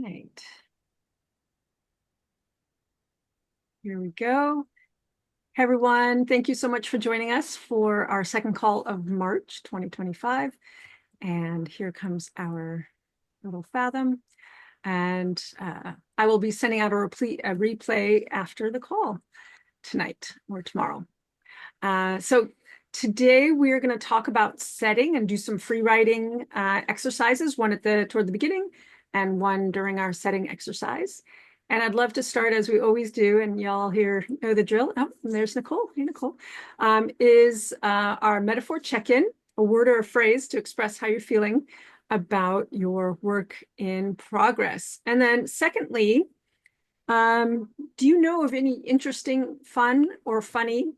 Right. Here we go. Hey, everyone. Thank you so much for joining us for our second call of March 2025. And here comes our little Fathom. And I will be sending out a replay after the call tonight or tomorrow. So today we're going to talk about setting and do some free writing exercises, one toward the beginning and one during our setting exercise. And I'd love to start as we always do, and y'all here know the drill. Oh, and there's Nicole. Hey, Nicole. Is our metaphor check-in, a word or a phrase to express how you're feeling about your work in progress. And then secondly, do you know of any interesting, fun, or funny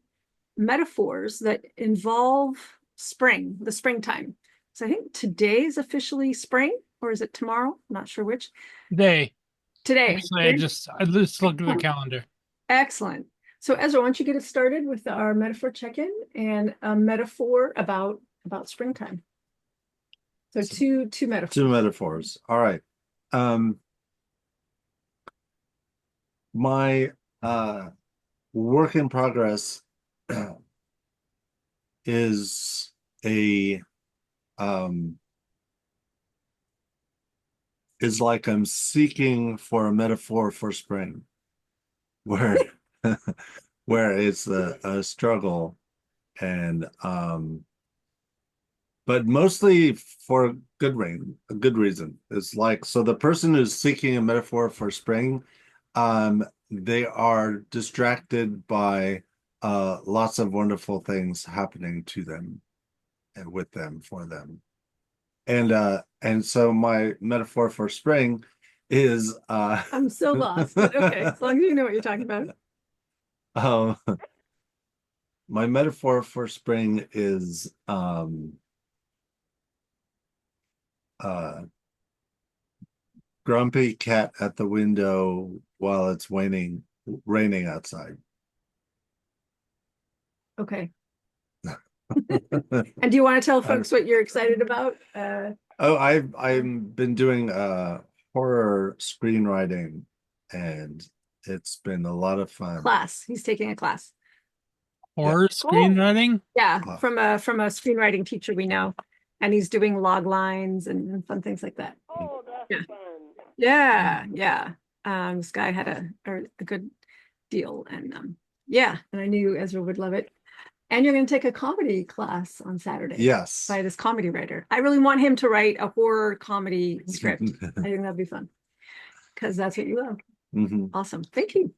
metaphors that involve spring, the springtime? So I think today is officially spring, or is it tomorrow? I'm not sure which. Day. Today. Actually, I just looked at the calendar. Excellent. So Ezra, why don't you get us started with our metaphor check-in and a metaphor about springtime. So two metaphors. Two metaphors. All right. My work in progress is a is like I'm seeking for a metaphor for spring, where where it's a struggle, and but mostly for a good reason. It's like, so the person who's seeking a metaphor for spring, they are distracted by lots of wonderful things happening to them and with them, for them. And so my metaphor for spring is I'm so lost, but okay, as long as you know what you're talking about. um my metaphor for spring is uh grumpy cat at the window while it's raining outside. Okay. And do you want to tell folks what you're excited about? Oh, I've been doing horror screenwriting, and it's been a lot of fun. Class. He's taking a class. Horror Cool. screenwriting? Yeah, Uh, from a screenwriting teacher we know, and he's doing log lines and fun things like that. Oh, that's Yeah, fun. yeah, yeah. This guy had a good deal, and yeah, and I knew Ezra would love it. And you're going to take a comedy class on Saturday yes. by this comedy writer. I really want him to write a horror comedy script. I think that'd be fun because that's what you love. Mhm. Awesome. Thank you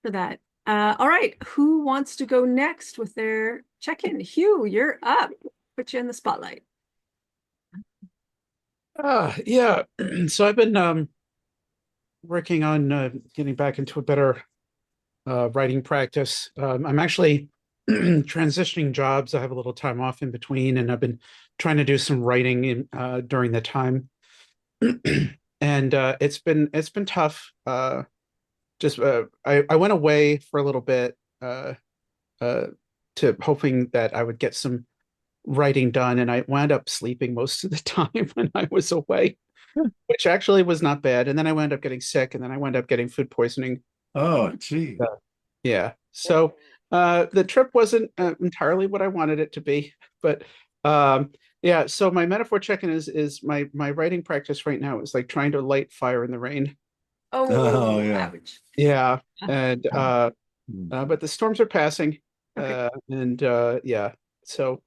for that. All right. Who wants to go next with their check-in? Hugh, you're up. Put you in the spotlight. Yeah. So I've been working on getting back into a better writing practice. I'm actually transitioning jobs. I have a little time off in between, and I've been trying to do some writing during the time. And it's been tough. I went away for a little bit uh, to hoping that I would get some writing done, and I wound up sleeping most of the time when I was away, which actually was not bad. And then I wound up getting sick, and then I wound up getting food poisoning. Oh, gee. Uh, yeah. So the trip wasn't entirely what I wanted it to be, but yeah. So my metaphor check-in is my writing practice right now is like trying to light fire in the rain. Oh, Oh, yeah. ouch. Yeah, and Mm. but the storms are passing, Okay. and yeah. So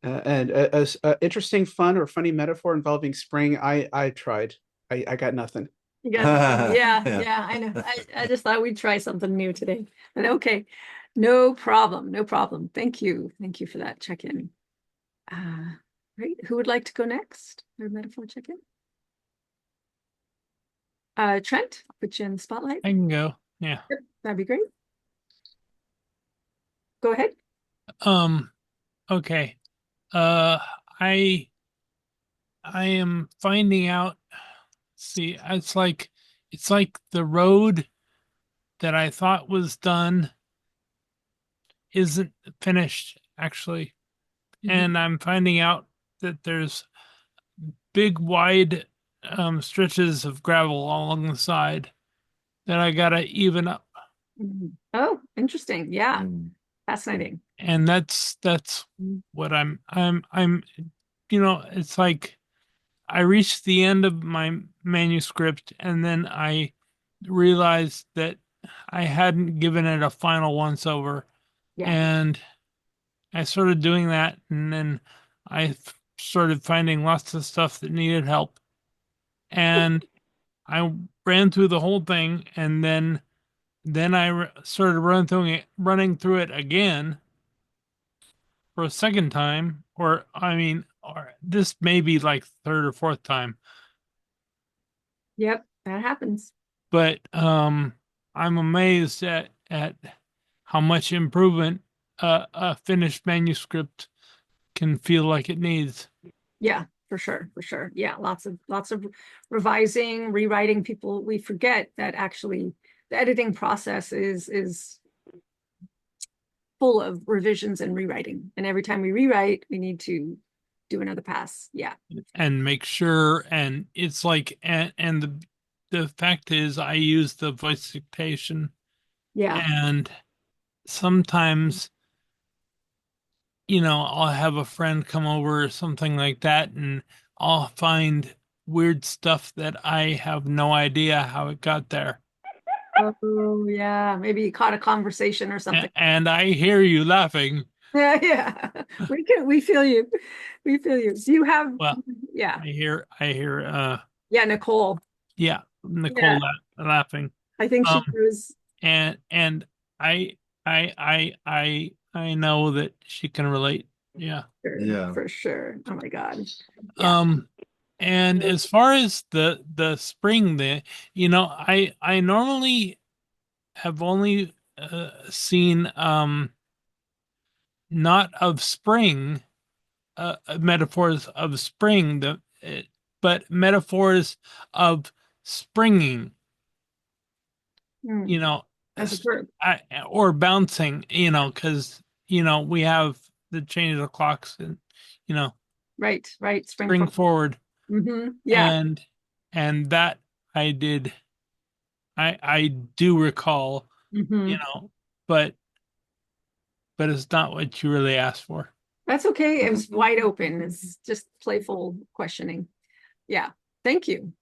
and a interesting, fun, or funny metaphor involving spring. I tried. I got nothing. You got yeah, Yeah. yeah, I know. I just thought we'd try something new today. But okay. No problem. No problem. Thank you. Thank you for that check-in. Great. Who would like to go next? Or metaphor check-in? Trent, I'll put you in the spotlight. I can go. Yeah. Yep, that'd be great. Go ahead. Um, okay. Uh I I am finding out, see, it's like the road that I thought was done isn't finished actually. Mhm. And I'm finding out that there's big wide stretches of gravel along the side that I gotta even up. Mhm. Oh, interesting. Yeah, Mm. fascinating. And that's what I'm it's like I reached the end of my manuscript and then I realized that I hadn't given it a final once over, Yeah. and I started doing that, and then started finding lots of stuff that needed help, and I ran through the whole thing, and then started running through it again for a second time, or I mean, or this may be like third or fourth time, Yep, that happens. but I'm amazed at how much improvement a finished manuscript can feel like it needs. Yeah, for sure, for sure. Yeah, lots of revising, rewriting. We forget that actually the editing process is full of revisions and rewriting. And every time we rewrite, we need to do another pass. Yeah. And make sure, and it's like, and the fact is I use the voice dictation, Yeah. and sometimes I'll have a friend come over or something like that, and I'll find weird stuff that I have no idea how it got there. Oh, yeah. Maybe you caught a conversation or something. And I hear you laughing. Yeah, yeah. We feel you. We feel you. Do you have, Well, yeah. I hear Yeah, Nicole. yeah, Nicole Yeah. laughing. I think she Um, knows. and I know that she can relate. Yeah. Yeah. For sure. Oh my God. Yeah. Um, and as far as the spring, I normally have only seen not of spring, metaphors of spring, but metaphors of springing. Hmm. You know, As a verb. or bouncing. Because we have the change of clocks, and you know, Right, right. Spring spring forward. forward, Yeah. and that I did. I do recall, Hmm. but it's not what you really asked for. That's okay. It was wide open. It's just playful questioning. Yeah. Thank you.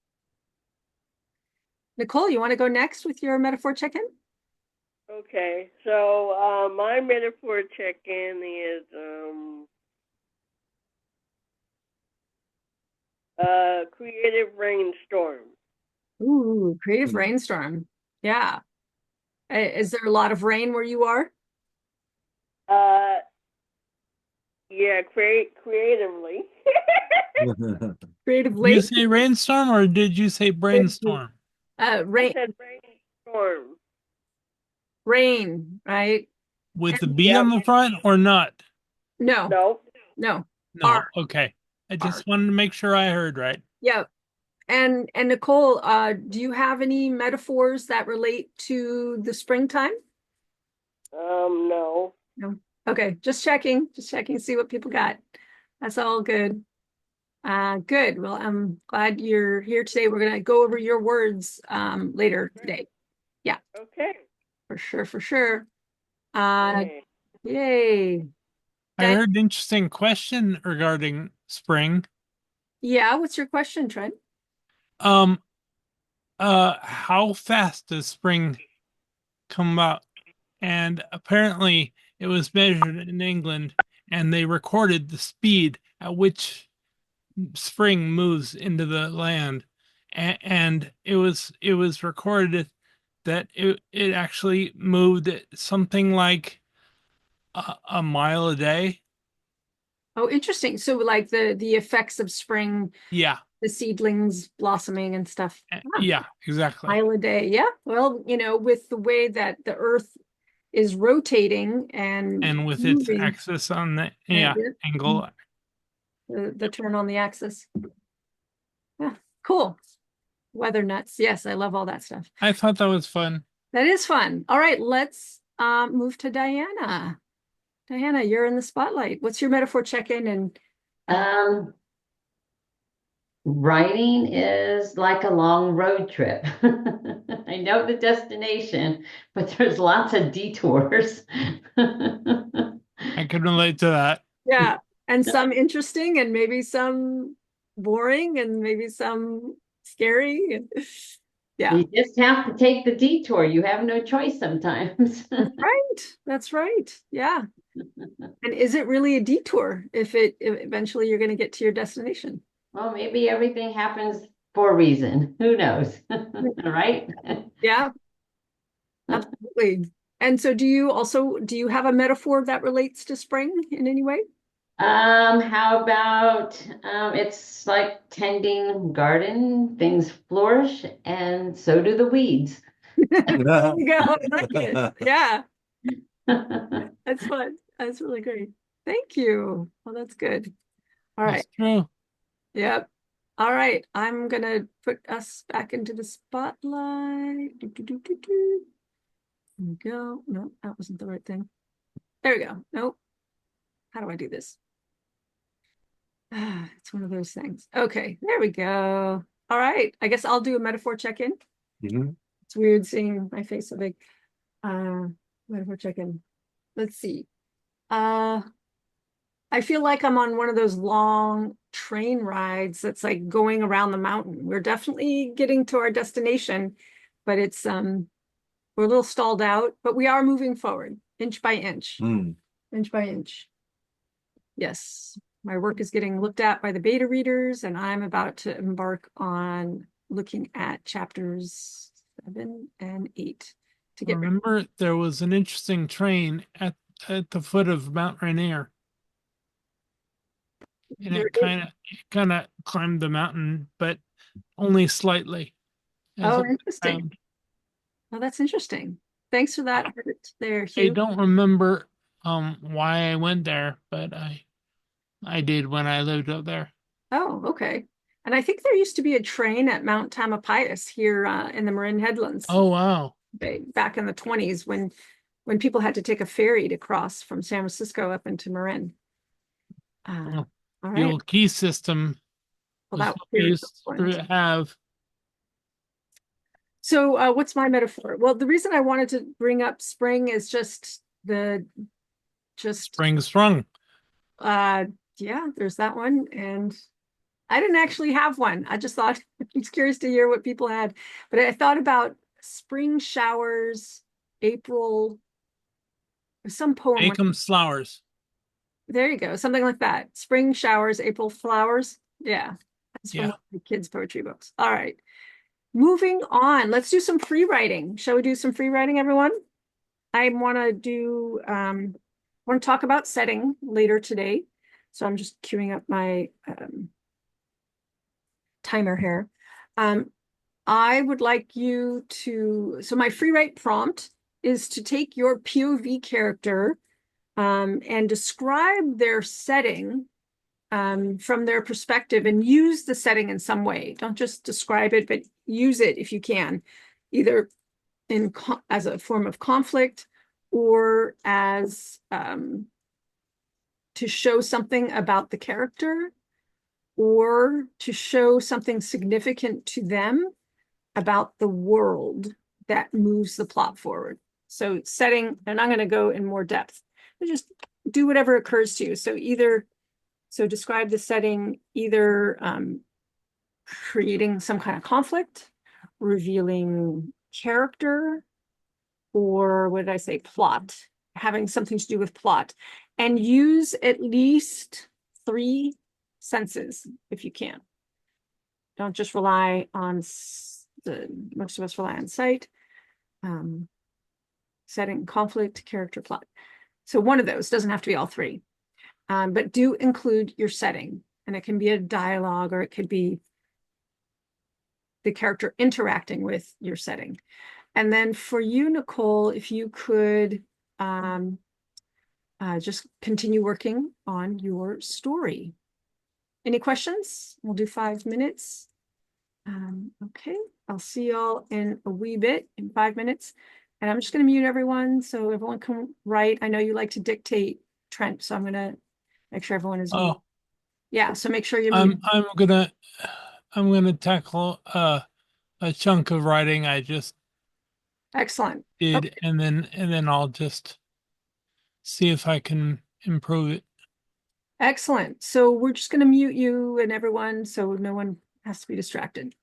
Nicole, you want to go next with your metaphor check-in? Okay, so my metaphor check-in is creative rainstorm. Ooh, creative rainstorm. Yeah. Is there a lot of rain where you are? Uh, yeah, creatively. Creative Did you lake? say rainstorm or did you say brainstorm? I Rain, said rainstorm. rain, right? With the And B Yep. on the front or not? no, No. no. No. Okay. I just wanted to make sure I heard right. Yeah. And Nicole, do you have any metaphors that relate to the springtime? No. No. Okay, just checking, see what people got. That's all good. Good. Well, I'm glad you're here today. We're gonna go over your words later today. Yeah, Okay. for sure, for sure. Uh, Okay. yay. I heard an interesting question regarding spring. Yeah, what's your question, Trent? Um, how fast does spring come about? And apparently it was measured in England, and they recorded the speed at which spring moves into the land. And it was recorded that it actually moved at something like a mile a day. Oh, interesting. So like the effects of spring, Yeah. the seedlings blossoming and stuff. Ah, Yeah, exactly. mile a day. Yeah. Well, with the way that the earth is rotating and And with its moving, axis on the yeah, angle. the turn on the axis. Yeah, cool. Weather nuts. Yes, I love all that stuff. I thought that was fun. That is fun. All right, let's move to Diana. Diana, you're in the spotlight. What's your metaphor check-in? And Um, Writing is like a long road trip. I know the destination, but there's lots of detours. I can relate to that. Yeah, and some interesting and maybe some boring and maybe some scary. And yeah, You just have to take the detour. You have no choice sometimes. that's right. That's right. Yeah. And is it really a detour if eventually you're going to get to your destination? Well, maybe everything happens for a reason. Who knows? Right? Yeah, absolutely. And so do you have a metaphor that relates to spring in any way? How about it's like tending garden, things flourish, and so do the weeds. There you go. I like it. Yeah, that's fun. That's really great. Thank you. Well, that's good. All right. That's true. Yep. All right. I'm gonna put us back into the spotlight. There we go. No, that wasn't the right thing. There we go. Nope. How do I do this? It's one of those things. Okay, there we go. All right. I guess I'll do a metaphor check-in. Mhm. It's weird seeing my face so big. Metaphor check-in. Let's see. I feel like I'm on one of those long train rides that's like going around the mountain. We're definitely getting to our destination, but it's we're a little stalled out, but we are moving forward inch by inch, Mm. inch by inch. Yes, my work is getting looked at by the beta readers, and I'm about to embark on looking at chapters 7 and 8 to get ready. Remember, there was an interesting train at the foot of Mount Rainier, and There it it is. kind of climbed the mountain, but only slightly. as Oh, it interesting. climbed. Oh, that's interesting. Thanks for that Hurt there, I Hugh. don't remember why I went there, but I did when I lived up there. Oh, okay. And I think there used to be a train at Mount Tamalpais here in the Marin Headlands Oh wow. back in the 20s when people had to take a ferry to cross from San Francisco up into Marin. Well, All the right. old key system Well, was that what was we here at used some point. to have. So what's my metaphor? Well, the reason I wanted to bring up spring is just Spring sprung. uh yeah, there's that one. And I didn't actually have one. I just thought I was curious to hear what people had. But I thought about spring showers, April, some poem. Make 'em flowers. There you go, something like that. Spring showers, April flowers. Yeah, that's from Yeah. one of the kids' poetry books. All right, moving on. Let's do some free writing. Shall we do some free writing, everyone? I want to want to talk about setting later today. So I'm just queuing up my timer here. I would like you to, so my free write prompt is to take your POV character and describe their setting from their perspective and use the setting in some way. Don't just describe it, but use it if you can, either as a form of conflict or as to show something about the character or to show something significant to them about the world that moves the plot forward. So setting, and I'm going to go in more depth, but just do whatever occurs to you. So describe the setting, either creating some kind of conflict, revealing character, or what did I say, plot, having something to do with plot, and use at least 3 senses if you can. Don't just rely on most of us rely on sight, setting, conflict, character, plot. So one of those doesn't have to be all 3, but do include your setting, and it can be a dialogue or it could be the character interacting with your setting. And then for you, Nicole, if you could just continue working on your story. Any questions? We'll do 5 minutes. Okay, I'll see y'all in a wee bit, in 5 minutes. And I'm just going to mute everyone so everyone can write. I know you like to dictate, Trent, so I'm going to make sure everyone is muted. Oh, Yeah, so make sure you're muted. I'm gonna I'm gonna tackle a chunk of writing I just Excellent. did, Okay. and then I'll just see if I can improve it. Excellent. So we're just going to mute you and everyone so no one has to be distracted.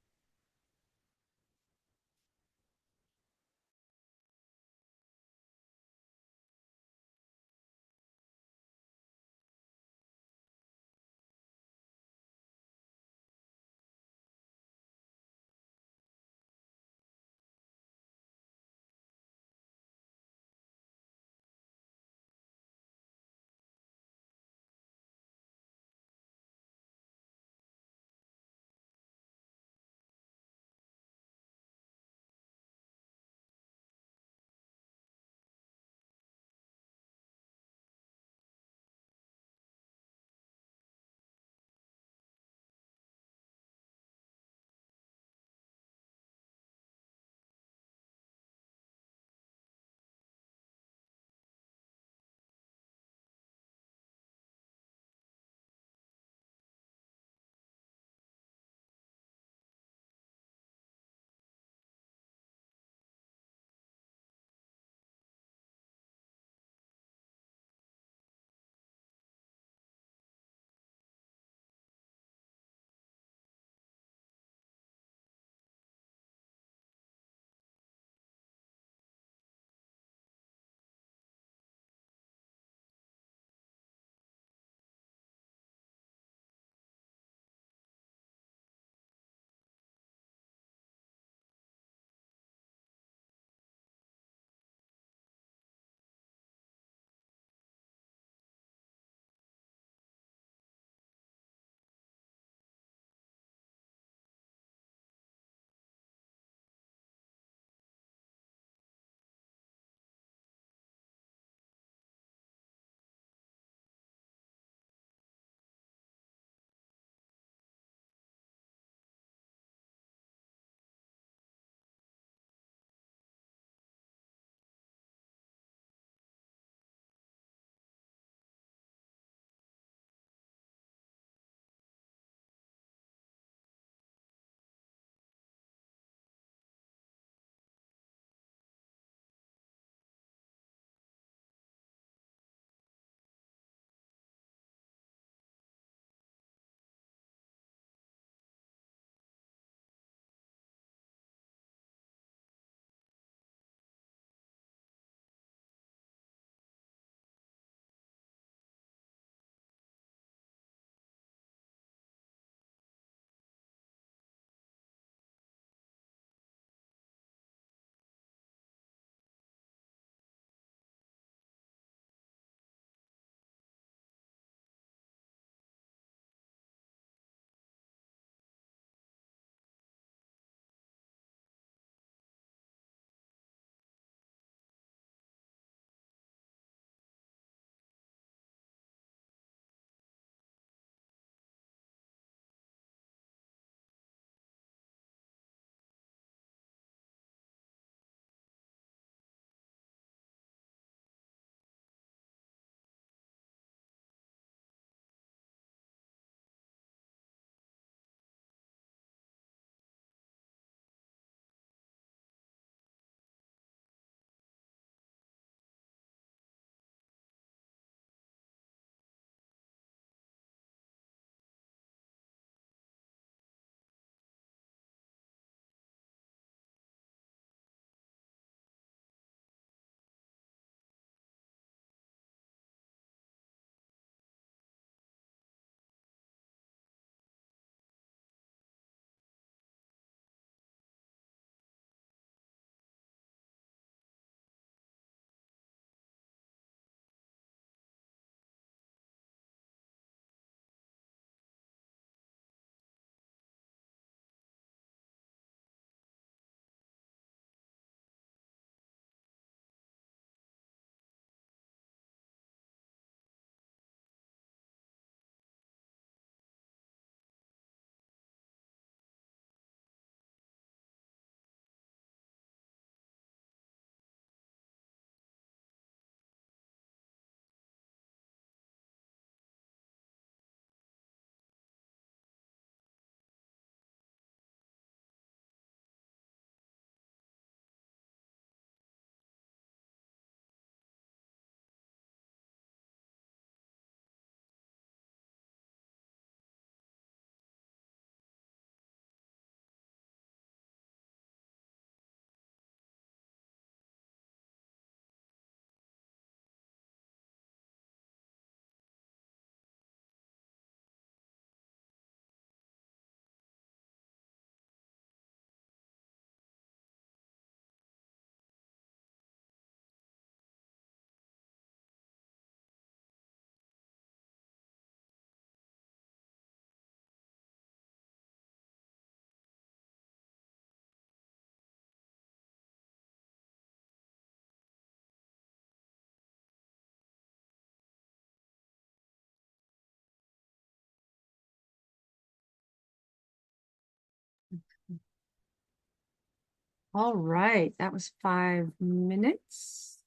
All right, that was 5 minutes.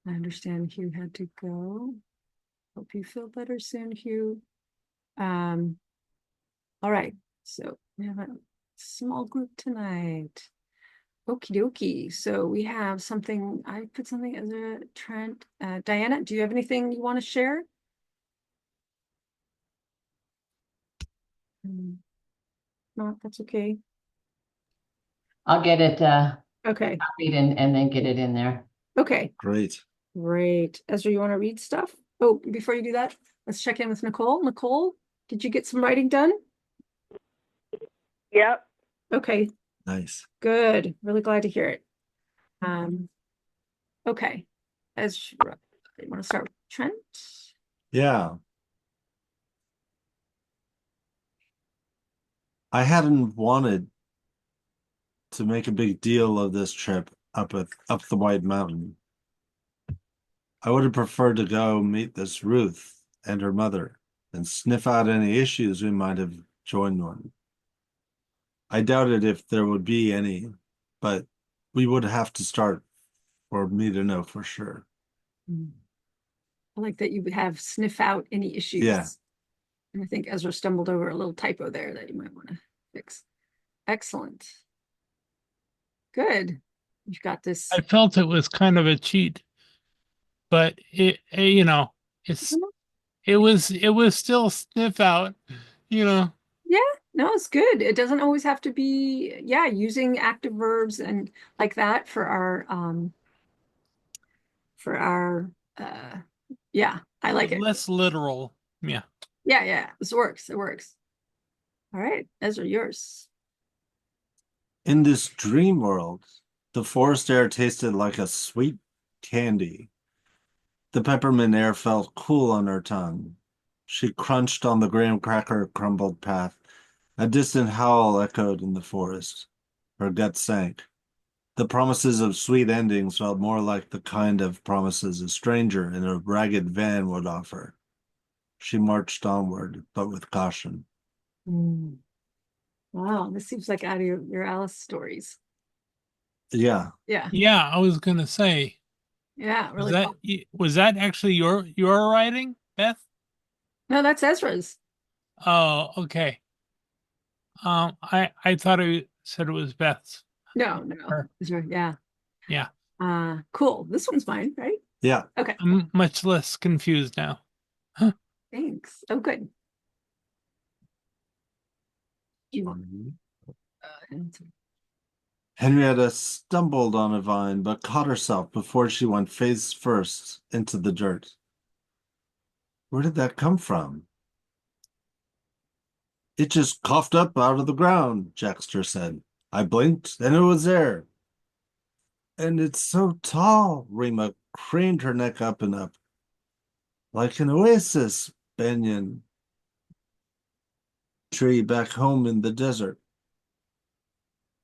I understand Hugh had to go. Hope you feel better soon, Hugh. All right, so we have a small group tonight. Okie dokie. So we have something, I put something as a trend. Diana, do you have anything you want to share? No, that's okay. I'll get it Okay, copied and then get it in there. okay, Great. great. Ezra, you want to read stuff? Oh, before you do that, let's check in with Nicole. Nicole, did you get some writing done? Yep. Okay, Nice. good. Really glad to hear it. Okay. Ezra, you want to start with Trent? Yeah. I hadn't wanted to make a big deal of this trip up the White Mountain. I would have preferred to go meet this Ruth and her mother and sniff out any issues we might have joined one. I doubted if there would be any, but we would have to start for me to know for sure. I like that you would have sniff out any issues. Yeah. And I think Ezra stumbled over a little typo there that you might want to fix. Excellent. Good. You've got this. I felt it was kind of a cheat, but you know, it's it was still sniff out, you know. Yeah, no, it's good. It doesn't always have to be, yeah, using active verbs and like that for our yeah, I like it. Less literal. Yeah. Yeah, this works. It works. All right, Ezra, yours. In this dream world, the forest air tasted like a sweet candy. The peppermint air felt cool on her tongue. She crunched on the graham cracker crumbled path. A distant howl echoed in the forest. Her gut sank. The promises of sweet endings felt more like the kind of promises a stranger in a ragged van would offer. She marched onward, but with caution. Wow, this seems like out of your Alice stories. Yeah, Yeah, Yeah, I was gonna say, yeah, was really that cool. was that actually your writing, Beth? No, that's Ezra's. Oh, okay. I thought I said it was Beth's. No, Her. Ezra, yeah. Yeah. Cool. This one's mine, right? yeah. Okay, I'm much less confused now. thanks. Oh, good. Henrietta stumbled on a vine, but caught herself before she went face first into the dirt. Where did that come from? It just coughed up out of the ground, Jackster said. I blinked, and it was there. And it's so tall, Rima craned her neck up and up. Like an oasis banyan tree back home in the desert.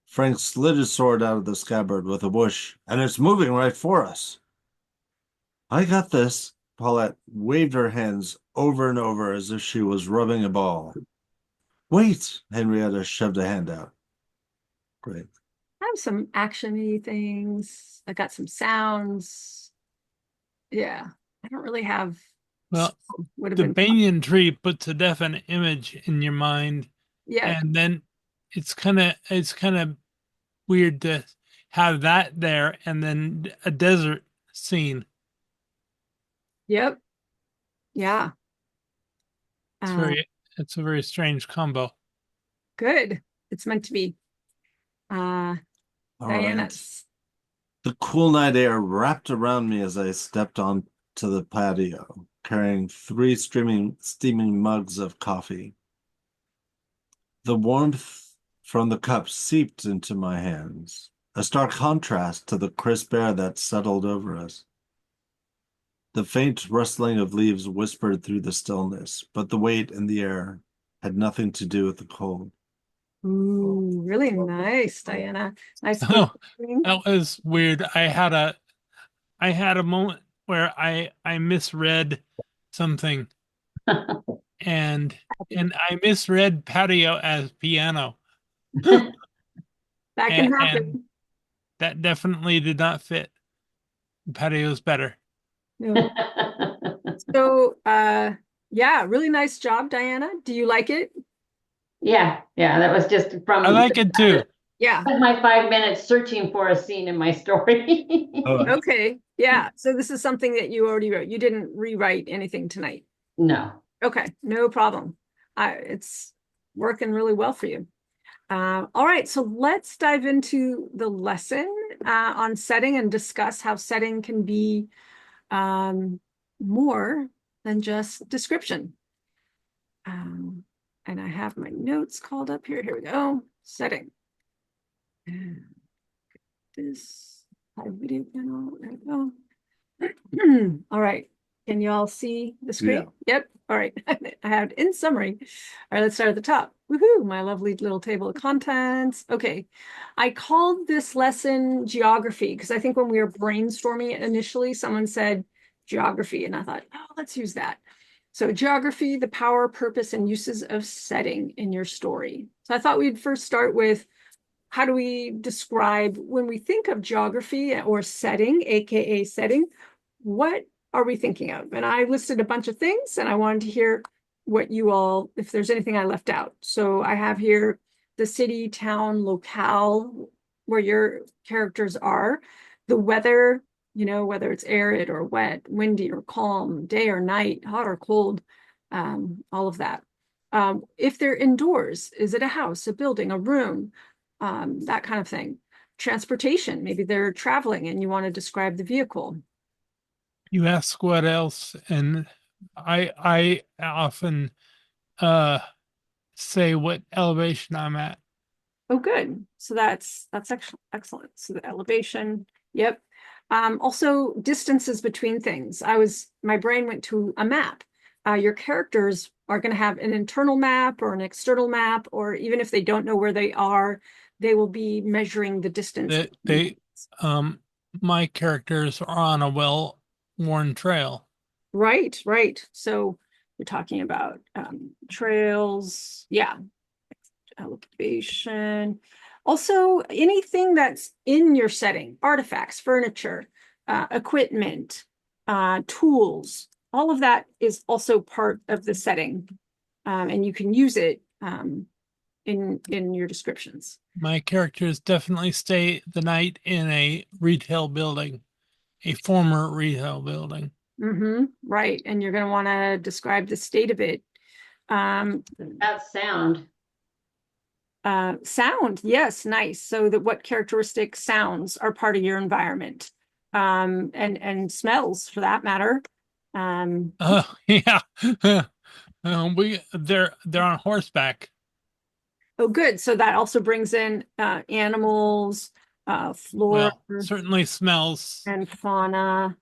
Frank slid his sword out of the scabbard with a whoosh, and it's moving right for us. I got this. Paulette waved her hands over and over as if she was rubbing a ball. Wait, Henrietta shoved a hand out. Great. I have some action-y things. I got some sounds. Yeah, I don't really have. Well, would have the been. banyan tree puts a definite image in your mind, Yeah, and then it's kind of weird to have that there and then a desert scene. yep, yeah. It's very it's a very strange combo. Good. It's meant to be. All right. Diana's. The cool night air wrapped around me as I stepped onto the patio, carrying 3 steaming mugs of coffee. The warmth from the cups seeped into my hands, a stark contrast to the crisp air that settled over us. The faint rustling of leaves whispered through the stillness, but the weight in the air had nothing to do with the cold. Ooh, really nice, Diana. Nice. Oh, that was weird. I had a moment where I misread something and I misread patio as piano. That can happen. that definitely did not fit. The patio's better. No. So, yeah, really nice job, Diana. Do you like it? Yeah, that was just I like it too. Yeah. my 5 minutes searching for a scene in my story. Oh, Okay. Yeah. So this is something that you already wrote. You didn't rewrite anything tonight. No. Okay, no problem. It's working really well for you. All right, so let's dive into the lesson on setting and discuss how setting can be more than just description. And I have my notes called up here. Here we go. Setting. This video panel. There we go. All right. Can you all see the screen? Yep. All right. I have in summary. All right, let's start at the top. Woohoo, my lovely little table of contents. Okay. I called this lesson geography because I think when we were brainstorming it initially, someone said geography, and I thought, oh, let's use that. So geography, the power, purpose, and uses of setting in your story. So I thought we'd first start with how do we describe when we think of geography or setting, AKA setting, what are we thinking of? And I listed a bunch of things and I wanted to hear what you all, if there's anything I left out. So I have here the city, town, locale, where your characters are, the weather, you know, whether it's arid or wet, windy or calm, day or night, hot or cold, all of that. If they're indoors, is it a house, a building, a room, that kind of thing. Transportation, maybe they're traveling and you want to describe the vehicle. You ask what else, and I often say what elevation I'm at. Oh, good. So that's excellent. So the elevation, yep. Also distances between things. My brain went to a map. Your characters are going to have an internal map or an external map, or even if they don't know where they are, they will be measuring the distance. My characters are on a well-worn trail. Right. So we're talking about trails, yeah, elevation. Also, anything that's in your setting, artifacts, furniture, equipment, tools, all of that is also part of the setting, and you can use it in your descriptions. My characters definitely stay the night in a retail building, a former retail building. Right, and you're going to want to describe the state of it. About sound. Sound, yes, nice. So that what characteristic sounds are part of your environment, and smells for that matter. Yeah. They're on horseback. Oh, good. So that also brings in animals, flora, Well, certainly smells. and fauna.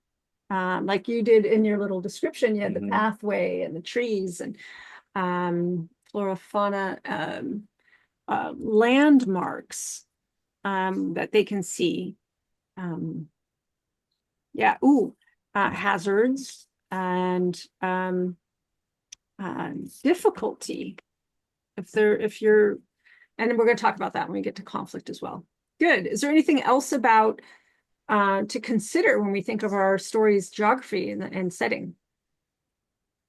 Like you did in your little description, you had the pathway and the trees and flora, fauna, landmarks that they can see. Yeah, hazards and difficulty. If you're, and we're going to talk about that when we get to conflict as well. Good. Is there anything else about to consider when we think of our story's geography and setting?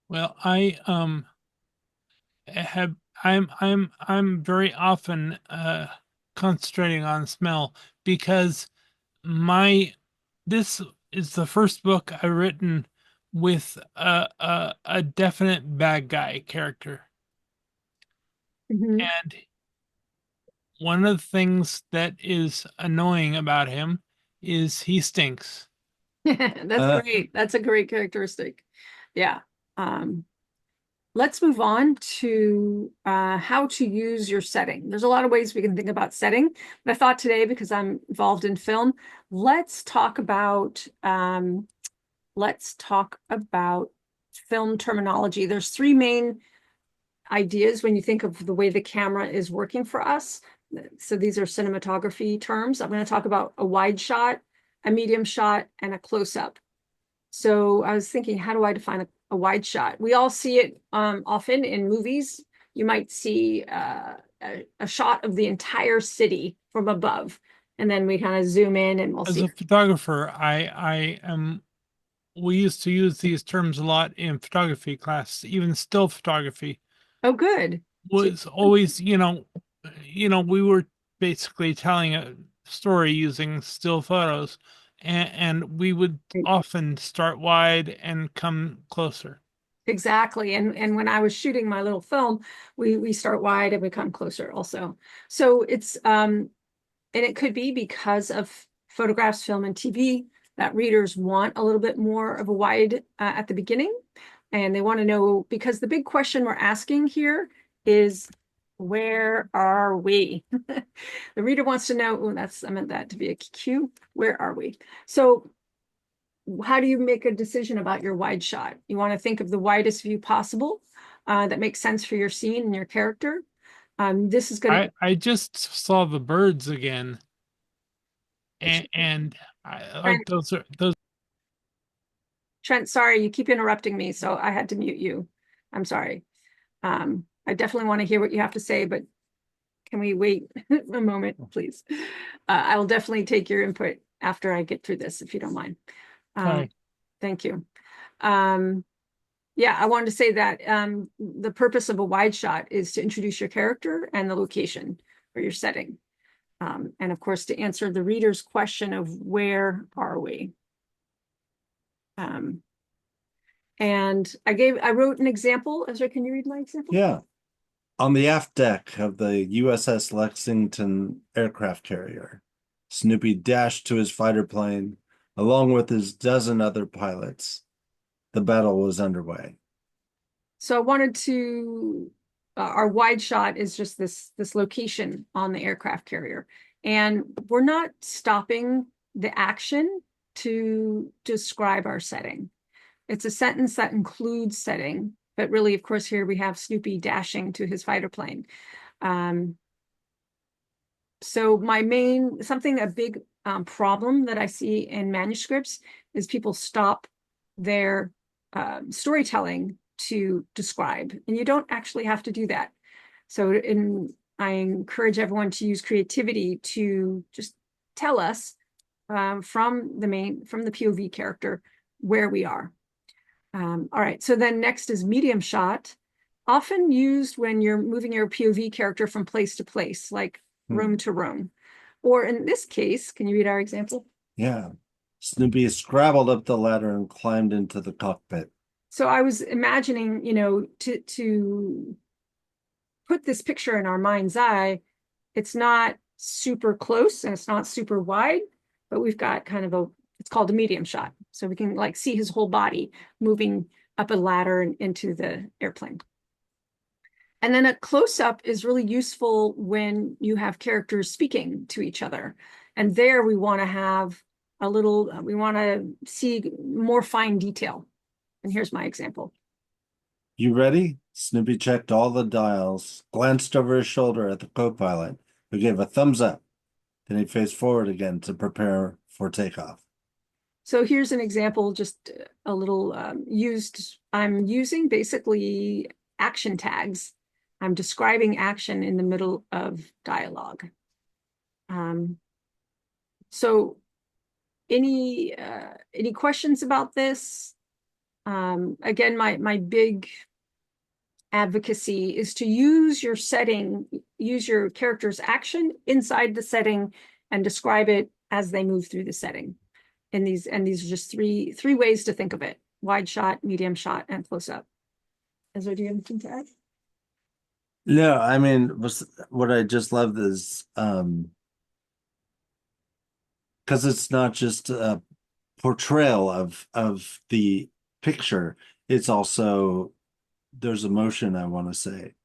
Well, I'm very often concentrating on smell because this is the first book I've written with a definite bad guy character. And one of the things that is annoying about him is he stinks. That's great. That's a great characteristic. Yeah. Let's move on to how to use your setting. There's a lot of ways we can think about setting, but I thought today, because I'm involved in film, let's talk about film terminology. There's three main ideas when you think of the way the camera is working for us. So these are cinematography terms. I'm going to talk about a wide shot, a medium shot, and a close-up. So I was thinking, how do I define a wide shot? We all see it often in movies. You might see a shot of the entire city from above. And then we kind of zoom in and we'll As see. a photographer, I am. We used to use these terms a lot in photography class. Even still photography Oh, good. So, was always, we were basically telling a story using still photos, and we would often start wide and come closer. exactly. And when I was shooting my little film, we start wide and we come closer also. So it's and it could be because of photographs, film, and TV that readers want a little bit more of a wide at the beginning. And they want to know, because the big question we're asking here is, where are we? The reader wants to know, oh, I meant that to be a cue. Where are we? So how do you make a decision about your wide shot? You want to think of the widest view possible that makes sense for your scene and your character. This is going to I just saw the birds again, Trent, and I like those. Trent, sorry, you keep interrupting me, so I had to mute you. I'm sorry. I definitely want to hear what you have to say, but can we wait a moment, please? I will definitely take your input after I get through this, if you don't mind. Sorry. Thank you. Yeah, I wanted to say that the purpose of a wide shot is to introduce your character and the location or your setting. And of course, to answer the reader's question of where are we? And I wrote an example. Ezra, can you read my example? Yeah. On the aft deck of the USS Lexington aircraft carrier, Snoopy dashed to his fighter plane along with his dozen other pilots. The battle was underway. So I wanted to, our wide shot is just this location on the aircraft carrier. And we're not stopping the action to describe our setting. It's a sentence that includes setting, but really, of course, here we have Snoopy dashing to his fighter plane. So a big problem that I see in manuscripts is people stop their storytelling to describe, and you don't actually have to do that. So I encourage everyone to use creativity to just tell us from the POV character where we are. All right, so then next is medium shot, often used when you're moving your POV character from place to place, like room to room. Or in this case, can you read our example? Yeah. Snoopy scrabbled up the ladder and climbed into the cockpit. So I was imagining, to put this picture in our mind's eye, it's not super close and it's not super wide, but we've got kind of it's called a medium shot. So we can like see his whole body moving up a ladder and into the airplane. And then a close-up is really useful when you have characters speaking to each other. And there we want to have we want to see more fine detail. And here's my example. You ready? Snoopy checked all the dials, glanced over his shoulder at the co-pilot, who gave a thumbs up. Then he faced forward again to prepare for takeoff. So here's an example, just a little I'm using basically action tags. I'm describing action in the middle of dialogue. So any questions about this? Again, my big advocacy is to use your setting, use your character's action inside the setting and describe it as they move through the setting. And these are just three ways to think of it: wide shot, medium shot, and close up. Ezra, do you have anything to add? No, I mean, what I just love is because it's not just a portrayal of the picture, it's also there's emotion, I want to say,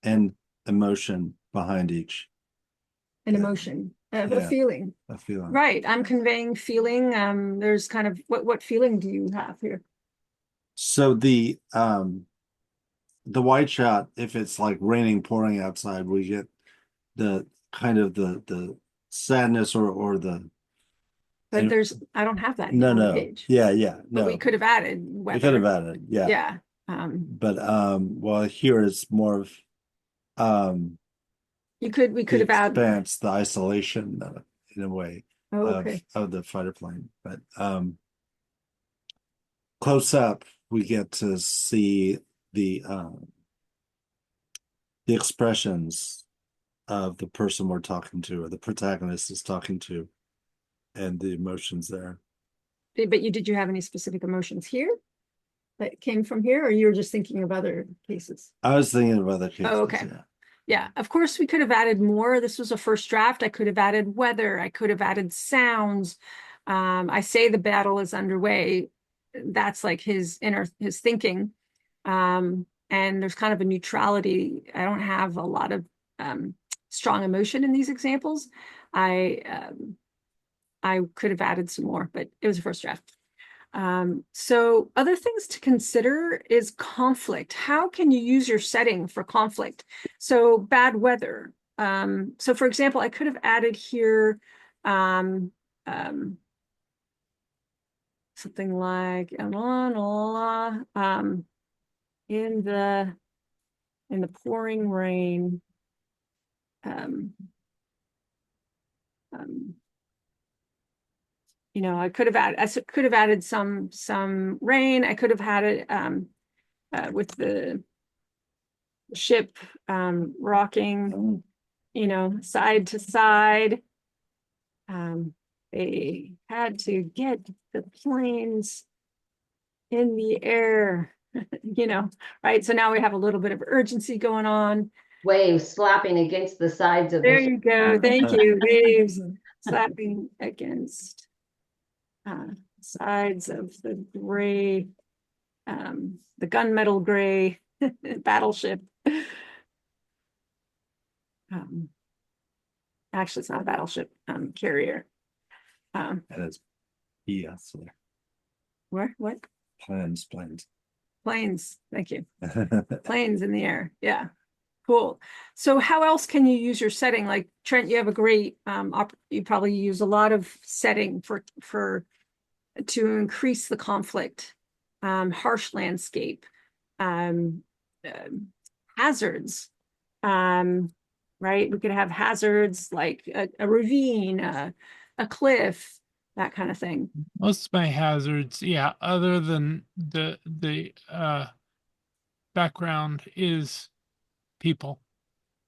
and emotion behind each. An emotion, a Yeah. feeling. A feeling. Right. I'm conveying feeling. There's kind of what feeling do you have here? So the wide shot, if it's like raining, pouring outside, we get the kind of the sadness or the But and- I don't have that on no the page. yeah But no we could have added we weather. could have added yeah Yeah. but well, here it's more of we could the have added, expanse, the isolation, in a way, oh, of okay. the fighter plane. But close up, we get to see the expressions of the person we're talking to, or the protagonist is talking to, and the emotions there. But did you have any specific emotions here that came from here, or you were just thinking of other cases? I was thinking of other cases. Oh, okay. Yeah. Yeah, of course we could have added more. This was a first draft. I could have added weather. I could have added sounds. I say the battle is underway. That's like his thinking. And there's kind of a neutrality. I don't have a lot of strong emotion in these examples. I could have added some more, but it was a first draft. So other things to consider is conflict. How can you use your setting for conflict? So bad weather. So for example, I could have added here something like in the pouring rain. You know, I could have added some rain. I could have had it with the ship rocking, you know, side to side. They had to get the planes in the air, you know, right? So now we have a little bit of urgency going on. Waves slapping against the sides of There the you go. Thank you. Waves slapping against sides of the gray, the gunmetal gray battleship. Actually, it's not a battleship, carrier. And it's yes, Where? What? planes. Planes. Thank you. Planes in the air. Yeah. Cool. So how else can you use your setting? Like Trent, you have a great you probably use a lot of setting to increase the conflict, harsh landscape, hazards, right? We could have hazards like a ravine, a cliff, that kind of thing. Most of my hazards, yeah, other than the background is people.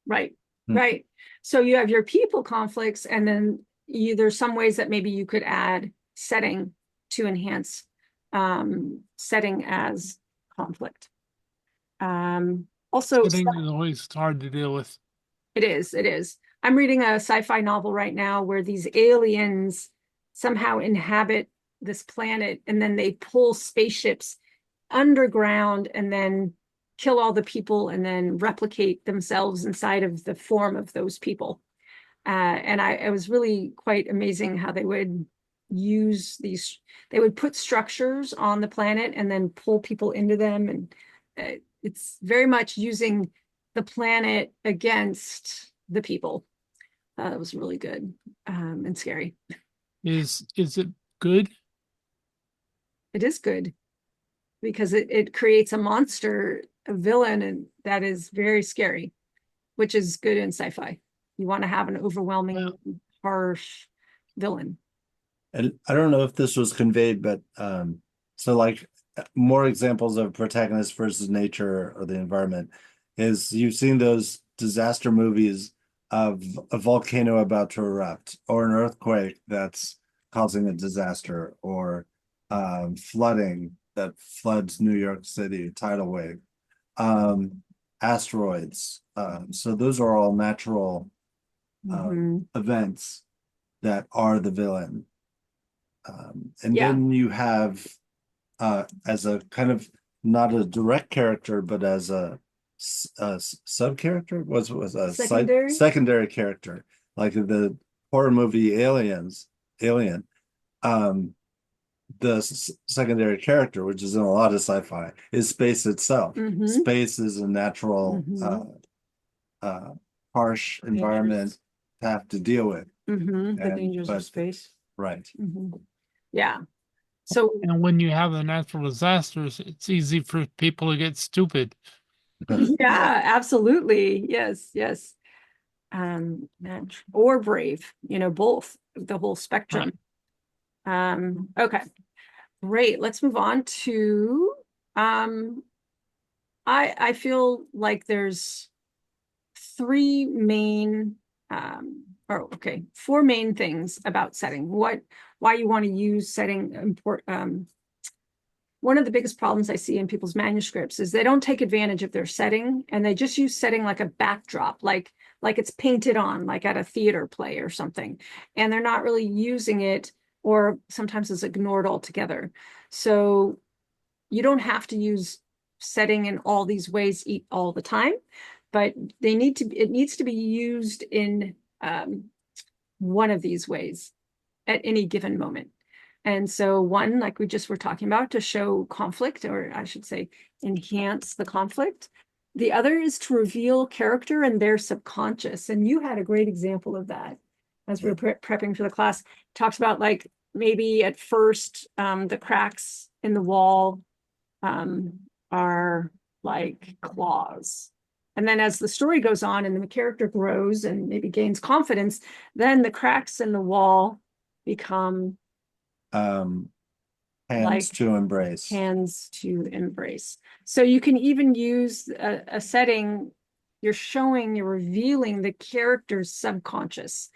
Right, Hmm. right. So you have your people conflicts, and then there's some ways that maybe you could add setting to enhance setting as conflict. Also, Setting is always hard to deal with. it is. I'm reading a sci-fi novel right now where these aliens somehow inhabit this planet, and then they pull spaceships underground and then kill all the people and then replicate themselves inside of the form of those people. And it was really quite amazing how they would use these, they would put structures on the planet and then pull people into them. And it's very much using the planet against the people. It was really good and scary. Is it good? It is good because it creates a monster, a villain, and that is very scary, which is good in sci-fi. You want to have an overwhelming, harsh villain. And I don't know if this was conveyed, but so like more examples of protagonist versus nature or the environment is you've seen those disaster movies of a volcano about to erupt or an earthquake that's causing a disaster or flooding that floods New York City, tidal wave, asteroids. So those are all natural events that are the villain. And then you have as a kind of not a direct character, but as a sub character was a secondary character, like the horror movie Alien. The secondary character, which is in a lot of sci-fi, is space itself. Space is a natural harsh environment to have to deal with. The dangers of space. Right. Yeah. So, and when you have the natural disasters, it's easy for people to get stupid. Yeah, absolutely. Yes. or brave, both, the whole spectrum. Okay, great. Let's move on to, I feel like there's three main, four main things about setting. Why you want to use setting. One of the biggest problems I see in people's manuscripts is they don't take advantage of their setting, and they just use setting like a backdrop, like it's painted on, like at a theater play or something, and they're not really using it, or sometimes it's ignored altogether. So you don't have to use setting in all these ways all the time, but it needs to be used in one of these ways at any given moment. And so one, like we just were talking about, to show conflict, or I should say, enhance the conflict. The other is to reveal character and their subconscious. And you had a great example of that as we were prepping for the class. Talks about like maybe at first the cracks in the wall are like claws. And then as the story goes on and the character grows and maybe gains confidence, then the cracks in the wall become hands like to embrace. Hands to embrace. So you can even use a setting, you're revealing the character's subconscious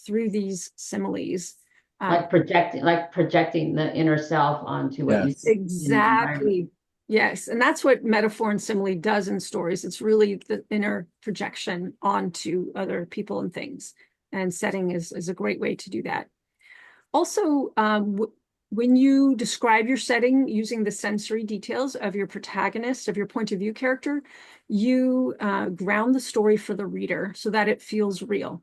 through these similes. Like projecting the inner self onto what you see. Exactly. Yes. And that's what metaphor and simile does in stories. It's really the inner projection onto other people and things. And setting is a great way to do that. Also, when you describe your setting using the sensory details of your protagonist, of your point of view character, you ground the story for the reader so that it feels real.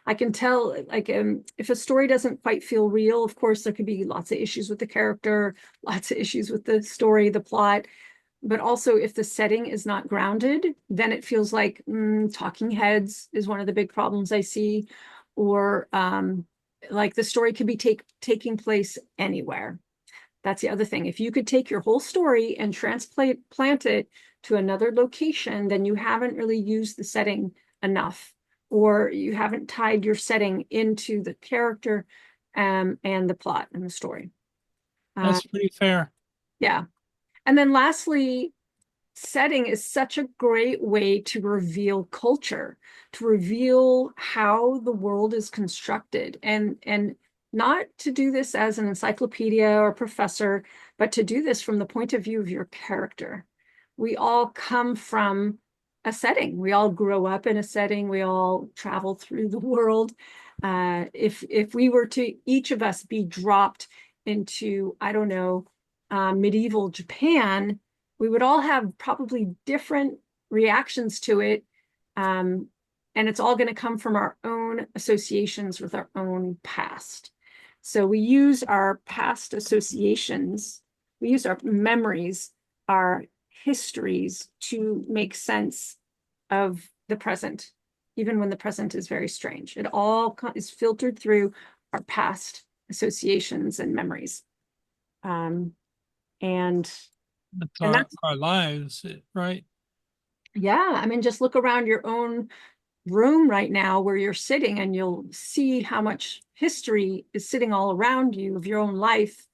I can tell, like, if a story doesn't quite feel real, of course, there could be lots of issues with the character, lots of issues with the story, the plot. But also, if the setting is not grounded, then it feels like talking heads is one of the big problems I see, or like the story could be taking place anywhere. That's the other thing. If you could take your whole story and plant it to another location, then you haven't really used the setting enough, or you haven't tied your setting into the character and the plot and the story. That's pretty fair. Yeah. And then lastly, setting is such a great way to reveal culture, to reveal how the world is constructed, and not to do this as an encyclopedia or professor, but to do this from the point of view of your character. We all come from a setting. We all grow up in a setting. We all travel through the world. If we were to, each of us, be dropped into, I don't know, medieval Japan, we would all have probably different reactions to it. And it's all going to come from our own associations with our own past. So we use our past associations, we use our memories, our histories to make sense of the present, even when the present is very strange. It all is filtered through our past associations and memories. And That's our lives, right? Yeah, I mean, just look around your own room right now where you're sitting, and you'll see how much history is sitting all around you of your own life,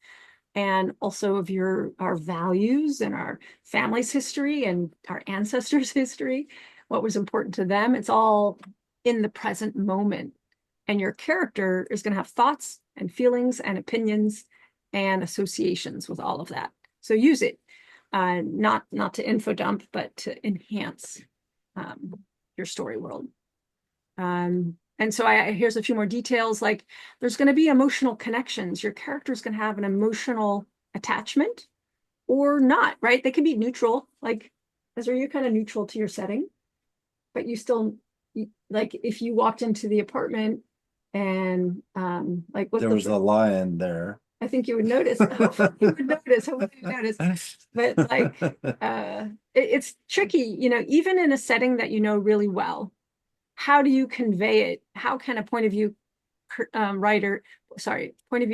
and also of our values and our family's history and our ancestors' history, what was important to them. It's all in the present moment. And your character is going to have thoughts and feelings and opinions and associations with all of that. So use it. Not to info dump, but to enhance your story world. And so here's a few more details. Like, there's going to be emotional connections. Your character is going to have an emotional attachment or not, right? They can be neutral. Like, Ezra, you're kind of neutral to your setting, but you still, like, if you walked into the apartment and like there was a lion there, I think you would notice. Hopefully you would notice. But like, it's tricky, even in a setting that you know really well. How do you convey it? How can a point of view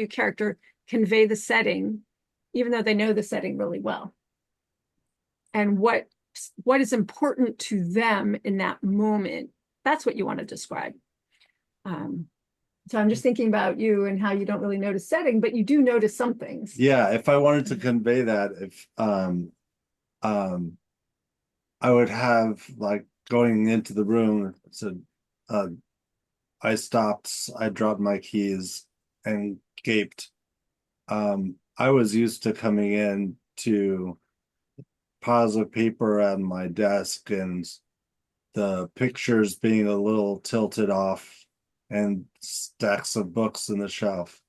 character convey the setting, even though they know the setting really well? And what is important to them in that moment that's what you want to describe. So I'm just thinking about you and how you don't really notice setting, but you do notice some things. Yeah, if I wanted to convey that, if I would have like going into the room, so uh I stopped, I dropped my keys and gaped. I was used to coming in to piles of paper on my desk and the pictures being a little tilted off and stacks of books in the shelf.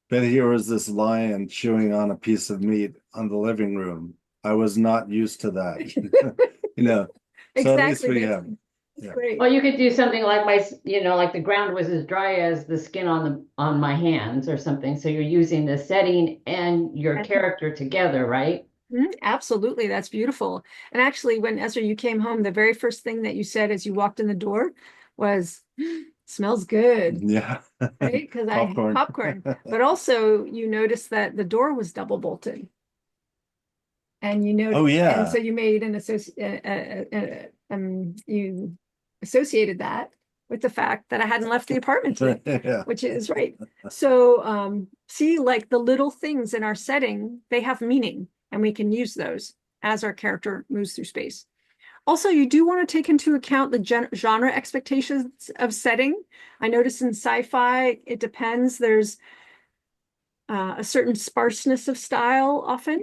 But here was this lion chewing on a piece of meat on the living room. I was not used to that. You know, so at least Exactly. we That's, have. that's Yeah. great. Well, you could do something like like the ground was as dry as the skin on my hands or something. So you're using the setting and your And- character together, right? Absolutely. That's beautiful. And actually, when Ezra, you came home, the very first thing that you said as you walked in the door was, smells good, Yeah. right? Because I had Popcorn. popcorn. But also you noticed that the door was double bolted. And you know, Oh, yeah. and so you made an you associated that with the fact that I hadn't left the apartment today, Yeah. which is right. So see, like the little things in our setting, they have meaning, and we can use those as our character moves through space. Also, you do want to take into account the genre expectations of setting. I notice in sci-fi, it depends. There's a certain sparseness of style often.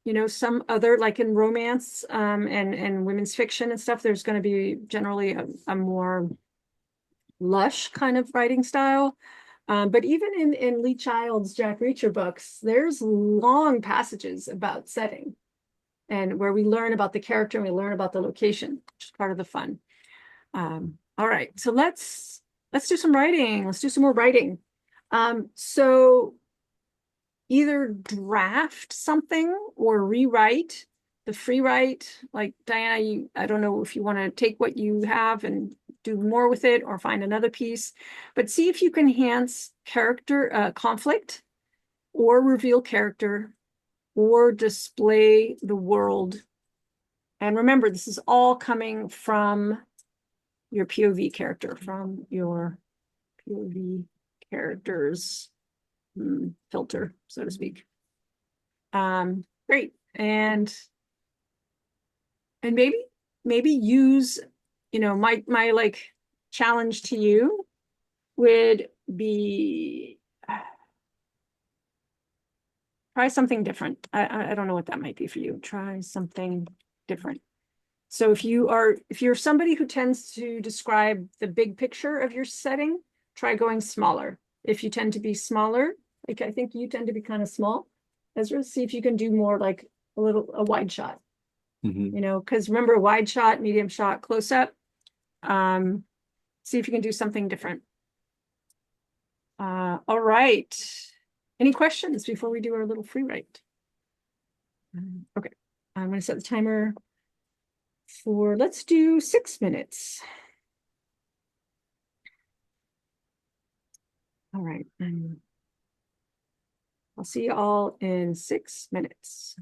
You know, some other, like in romance and women's fiction and stuff, there's going to be generally a more lush kind of writing style. But even in Lee Child's Jack Reacher books, there's long passages about setting and where we learn about the character and we learn about the location, which is part of the fun. All right, so let's do some writing. Let's do some more writing. So either draft something or rewrite. The free write, like Diana, I don't know if you want to take what you have and do more with it or find another piece, but see if you can enhance character conflict or reveal character or display the world. And remember, this is all coming from your POV character, from your POV characters filter, so to speak. Great. And maybe use, you know, my like challenge to you would be try something different. I don't know what that might be for you. Try something different. So if you're somebody who tends to describe the big picture of your setting, try going smaller. If you tend to be smaller, like I think you tend to be kind of small, Ezra, see if you can do more like a wide shot. Mhm. You know, because remember, wide shot, medium shot, close up. See if you can do something different. All right. Any questions before we do our little free write? Okay, I'm going to set the timer for, let's do 6 minutes. All right. I'll see you all in 6 minutes.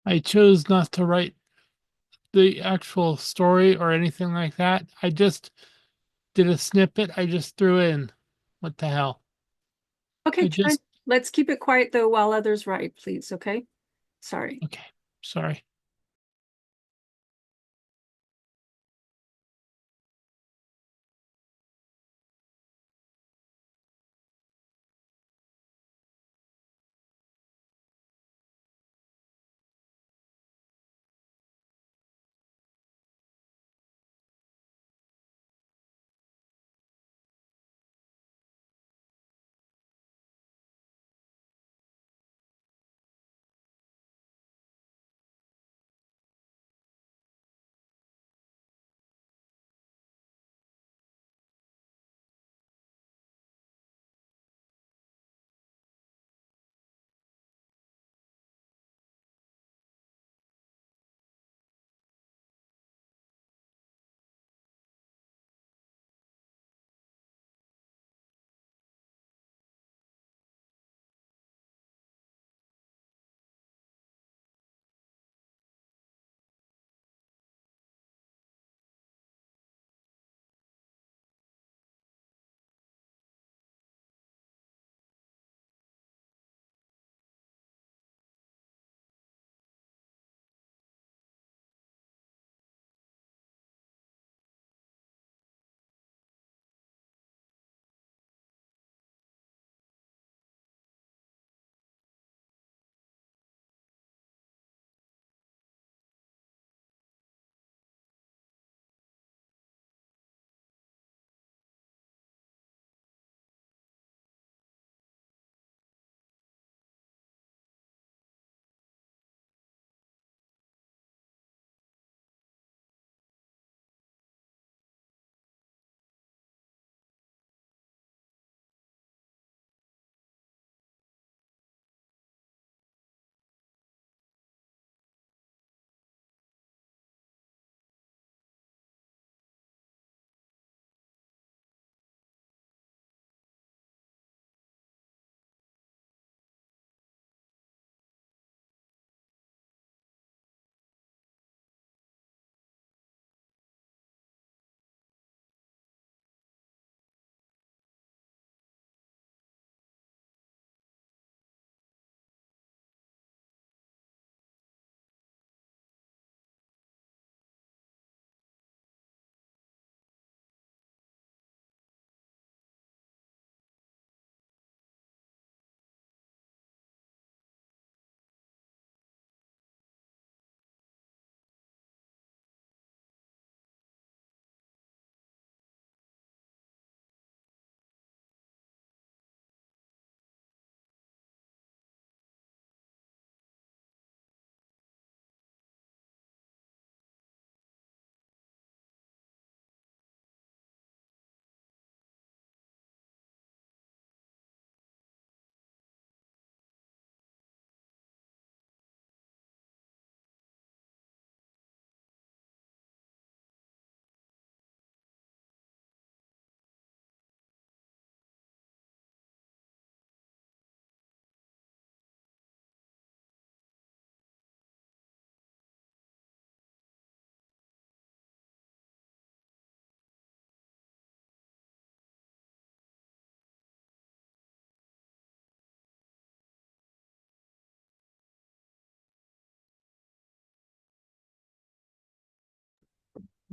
I chose not to write the actual story or anything like that. I just did a snippet. I just threw in. What the hell? Okay, I Trent, just let's keep it quiet though while others write, please, okay? Sorry. okay. Sorry.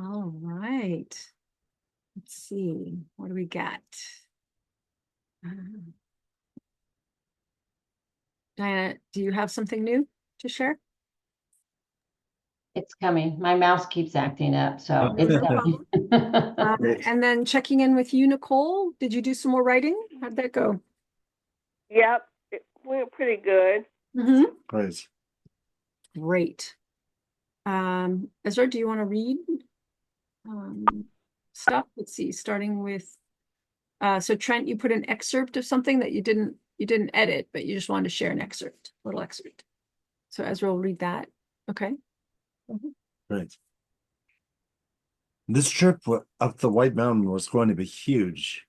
All right. Let's see. What do we got? Uh, Diana, do you have something new to share? It's coming. My mouse keeps acting up, so it's No coming. And then checking in with you, Nicole. Did you do some more writing? How'd that go? Yep, it went pretty good. Great. Great. Ezra, do you want to read stuff? Let's see, starting with so Trent, you put an excerpt of something that you didn't edit, but you just wanted to share an excerpt, little excerpt. So Ezra will read that. Okay. Great. This trip up the White Mountain was going to be huge.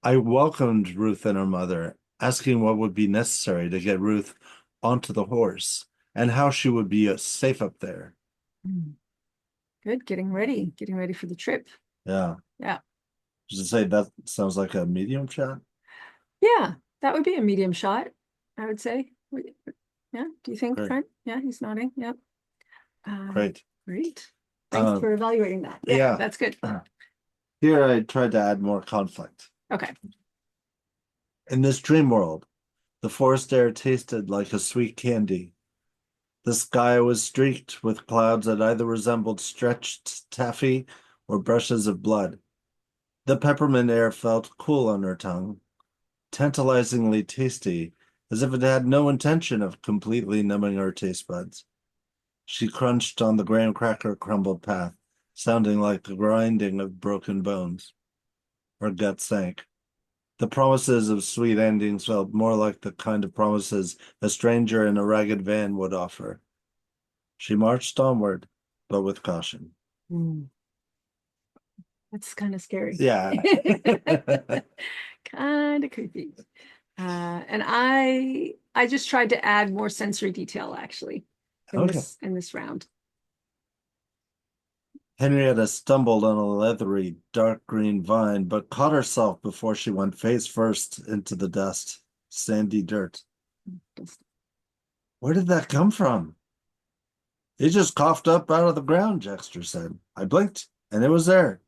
I welcomed Ruth and her mother, asking what would be necessary to get Ruth onto the horse. and how she would be safe up there. Mm. Good, getting ready for the trip. Yeah. Yeah. Just to say that sounds like a medium shot. Yeah, that would be a medium shot, I would say. Yeah, do you think, Great. Fred? Yeah, he's nodding. Yep. Great. Great. Thanks for evaluating that. yeah. That's good. Here I tried to add more conflict. Okay. In this dream world, the forest air tasted like a sweet candy. The sky was streaked with clouds that either resembled stretched taffy or brushes of blood. The peppermint air felt cool on her tongue, tantalizingly tasty, as if it had no intention of completely numbing her taste buds. She crunched on the graham cracker crumbled path, sounding like the grinding of broken bones. Her gut sank. The promises of sweet endings felt more like the kind of promises a stranger in a ragged van would offer. She marched onward, but with caution. Mm. That's kind of scary. Yeah. Kind of creepy. And I just tried to add more sensory detail actually in this round. Henrietta stumbled on a leathery, dark green vine, but caught herself before she went face first into the dust, sandy dirt. Where did that come from? It just coughed up out of the ground, Jexter said. I blinked, and it was there.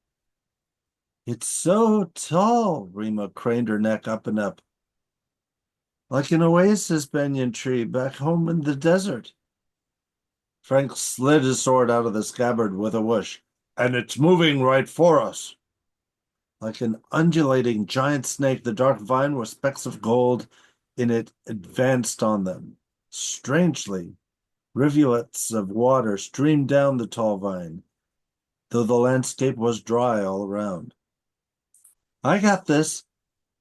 It's so tall, Rima craned her neck up and up. Like an oasis banyan tree back home in the desert. Frank slid his sword out of the scabbard with a whoosh. And it's moving right for us. Like an undulating giant snake, the dark vine with specks of gold in it advanced on them. Strangely, rivulets of water streamed down the tall vine, though the landscape was dry all around. I got this.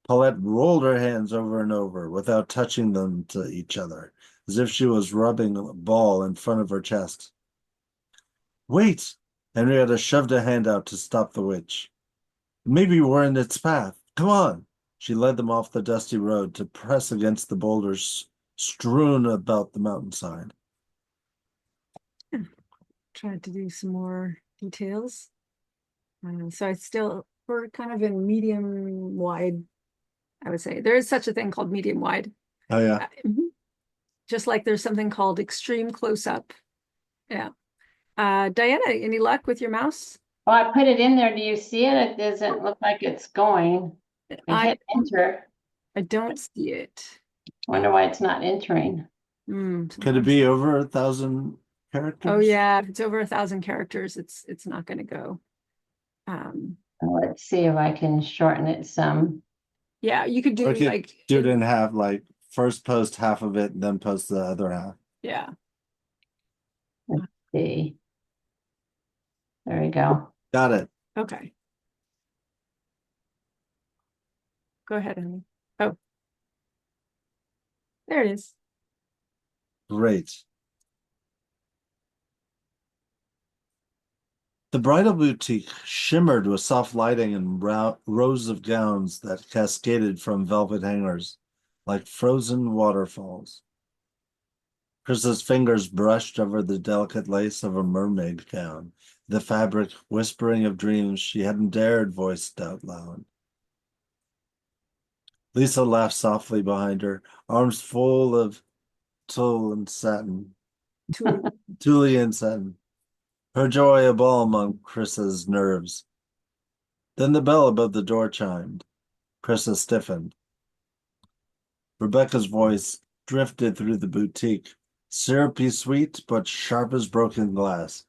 Paulette rolled her hands over and over without touching them to each other, as if she was rubbing a ball in front of her chest. Wait! Henrietta shoved a hand out to stop the witch. Maybe we're in its path. Come on! She led them off the dusty road to press against the boulders strewn about the mountainside. Tried to do some more details. So we're kind of in medium wide, I would say. There is such a thing called medium wide. Oh, yeah. Just like there's something called extreme close up. Yeah. Diana, any luck with your mouse? Well, I put it in there. Do you see it? It doesn't look like it's going. I hit enter. I don't see it. Wonder why it's not entering. Could it be over 1,000 characters? Oh yeah, if it's over 1,000 characters, it's not going to go. Let's see if I can shorten it some. Yeah, you could do like do it in half, like first post half of it, then post the other half. Yeah. Let's see. There we go. Got it. Okay. Go ahead, Emily. Oh. There it is. Great. The bridal boutique shimmered with soft lighting and rows of gowns that cascaded from velvet hangers like frozen waterfalls. Chris's fingers brushed over the delicate lace of a mermaid gown, the fabric whispering of dreams she hadn't dared voice out loud. Lisa laughed softly behind her, arms full of tulle and satin. Tulle and satin. Her joy a balm on Chris's nerves. Then the bell above the door chimed. Chrissa stiffened. Rebecca's voice drifted through the boutique, syrupy sweet but sharp as broken glass.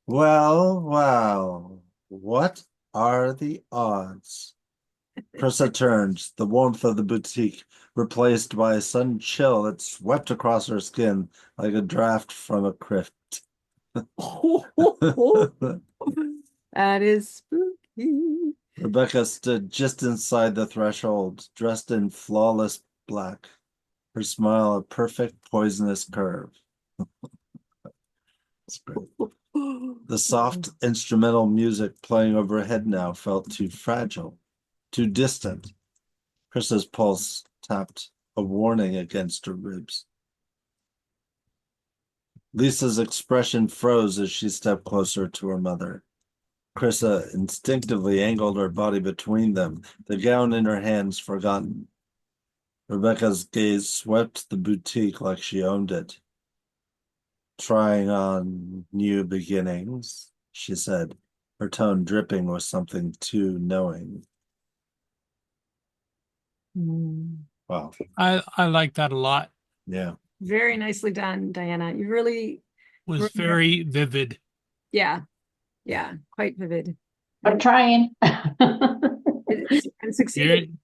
Well, well, what are the odds? Chrissa turned, the warmth of the boutique replaced by a sudden chill that swept across her skin like a draft from a crypt. That is spooky. Rebecca stood just inside the threshold, dressed in flawless black, her smile a perfect poisonous curve. That's great. The soft instrumental music playing overhead now felt too fragile, too distant. Chris's pulse tapped a warning against her ribs. Lisa's expression froze as she stepped closer to her mother. Krista instinctively angled her body between them, the gown in her hands forgotten. Rebecca's gaze swept the boutique like she owned it. Trying on new beginnings, she said, her tone dripping with something too knowing. Wow. I like that a lot. Yeah. Very nicely done, Diana. You really, Was very vivid. yeah, quite vivid. I'm trying. And succeeded.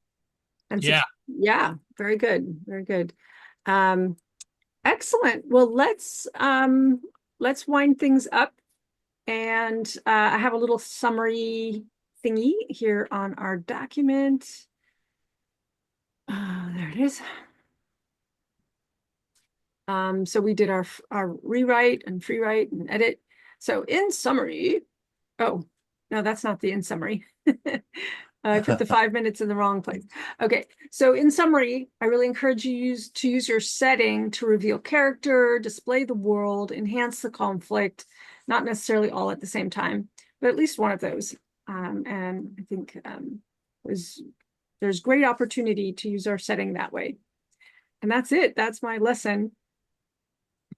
And Yeah. yeah, very good, very good. Excellent. Well, let's wind things up. And I have a little summary thingy here on our document. There it is. So we did our rewrite and free write and edit. So in summary, oh, no, that's not the in summary. I put the 5 minutes in the wrong place. Okay, so in summary, I really encourage you to use your setting to reveal character, display the world, enhance the conflict, not necessarily all at the same time, but at least one of those. And I think there's great opportunity to use our setting that way. And that's it. That's my lesson.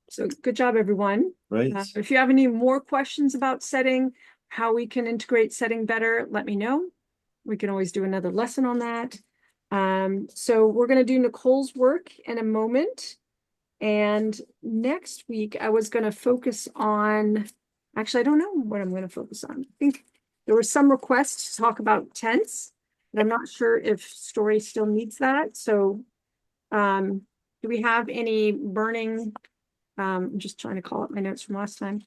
So good job, everyone. Right. If you have any more questions about setting, how we can integrate setting better, let me know. We can always do another lesson on that. So we're going to do Nicole's work in a moment. And next week, I was going to focus on, actually, I don't know what I'm going to focus on. I think there were some requests to talk about tense, and I'm not sure if story still needs that. So do we have any burning, I'm just trying to call up my notes from last time.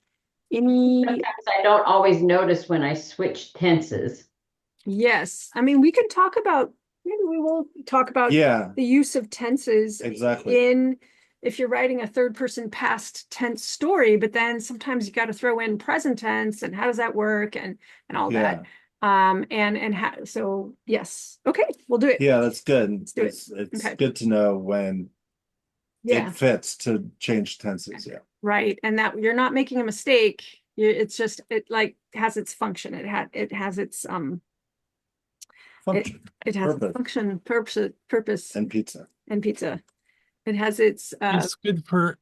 Sometimes I don't always notice when I switch tenses. Yes, I mean, we can talk about, maybe we will talk about Yeah, the use of tenses exactly. in, if you're writing a third person past tense story, but then sometimes you got to throw in present tense and how does that work and all Yeah. that. And how, so yes, okay, we'll do it. Yeah, that's good. do it. It's Okay. good to know when Yeah, it fits to change tenses. Yeah. right. And that you're not making a mistake. It's just, it like has its function. It has its, Function it has Purpose. function, purpose and pizza. and pizza. It has its It's good for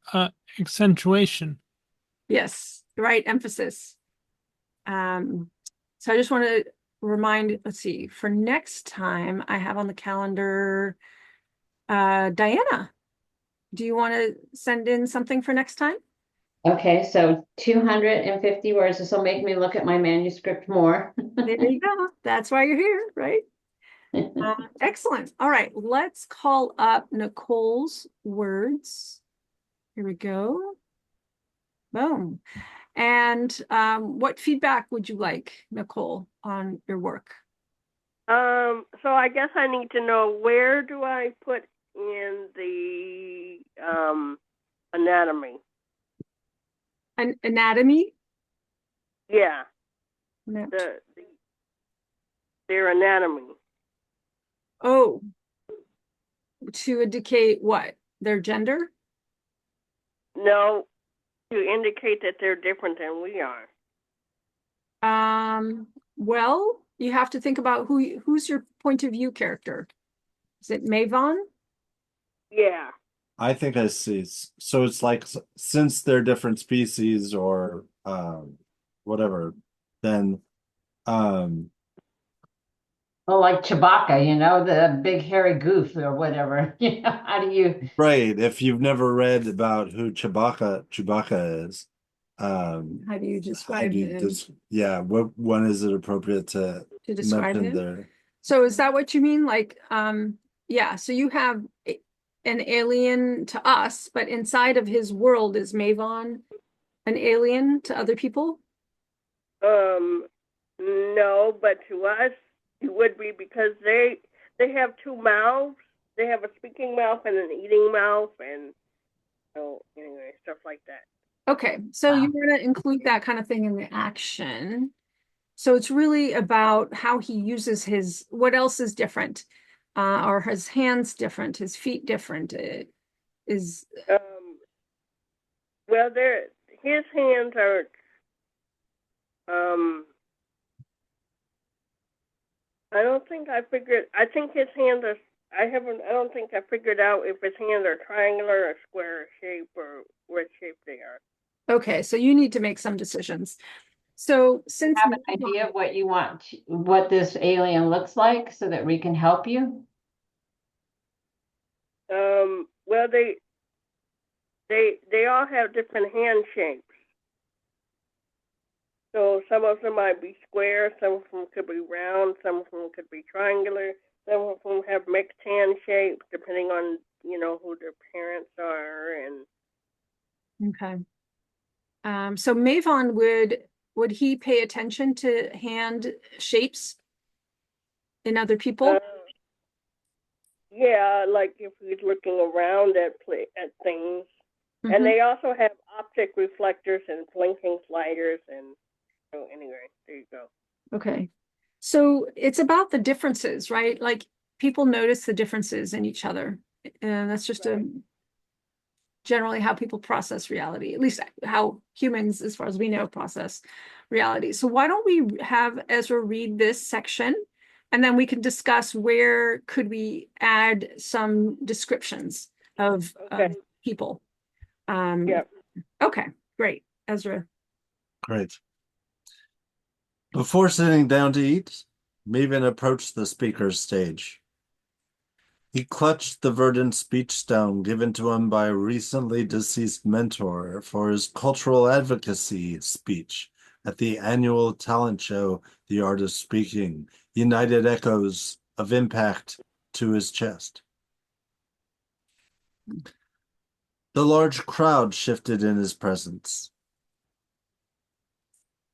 accentuation. yes, the right emphasis. So I just want to remind, let's see, for next time I have on the calendar, Diana, do you want to send in something for next time? Okay, so 250 words. This will make me look at my manuscript more. There you go. That's why you're here, right? Excellent. All right, let's call up Nicole's words. Here we go. Boom. And what feedback would you like, Nicole, on your work? So I guess I need to know, where do I put in the anatomy? An anatomy? Yeah, No. their anatomy. Oh, to indicate what? Their gender? No, to indicate that they're different than we are. Well, you have to think about who's your point of view character. Is it Mavon? Yeah. I think I see. So it's like, since they're different species or whatever, then Oh, like Chewbacca, you know, the big hairy goof or whatever. You know, how do you? right. If you've never read about who Chewbacca is, How do you how describe do you him? yeah, what one is it appropriate to To describe mention him? there? So is that what you mean? Like, yeah, so you have an alien to us, but inside of his world is Mavon an alien to other people? No, but to us it would be, because they have two mouths. They have a speaking mouth and an eating mouth, and anyway, stuff like that. Okay, so you want to include that kind of thing in the action. So it's really about how he uses what else is different? Are his hands different, his feet different? Well, his hands are, I don't think I figured, I think his hands are, I don't think I figured out if his hands are triangular or square shape or what shape they are. Okay, so you need to make some decisions. So since Have an idea of what you want, what this alien looks like so that we can help you? Well, they all have different hand shapes. So some of them might be square, some of them could be round, some of them could be triangular, some of them have mixed hand shapes depending on, who their parents are and okay. So Mavon would he pay attention to hand shapes in other people? yeah, like if he's looking around at things. Mhm. And they also have optic reflectors and blinking sliders and so anyway, there you go. Okay. So it's about the differences, right? Like people notice the differences in each other. And that's just Right. generally how people process reality, at least how humans, as far as we know, process reality. So why don't we have Ezra read this section and then we can discuss where could we add some descriptions of Okay. people. Yep. Okay, great. Ezra. Great. Before sitting down to eat, Maven approached the speaker's stage. He clutched the verdant speech stone given to him by a recently deceased mentor for his cultural advocacy speech at the annual talent show, The Art of Speaking, united echoes of impact to his chest. The large crowd shifted in his presence.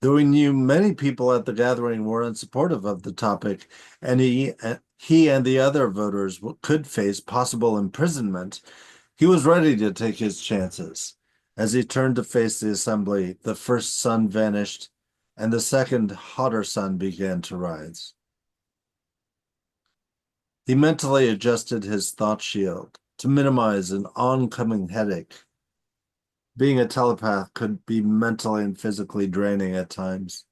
Though he knew many people at the gathering were unsupportive of the topic, and he and the other voters could face possible imprisonment, he was ready to take his chances. As he turned to face the assembly, the first sun vanished, and the second, hotter sun began to rise. He mentally adjusted his thought shield to minimize an oncoming headache. Being a telepath could be mentally and physically draining at times.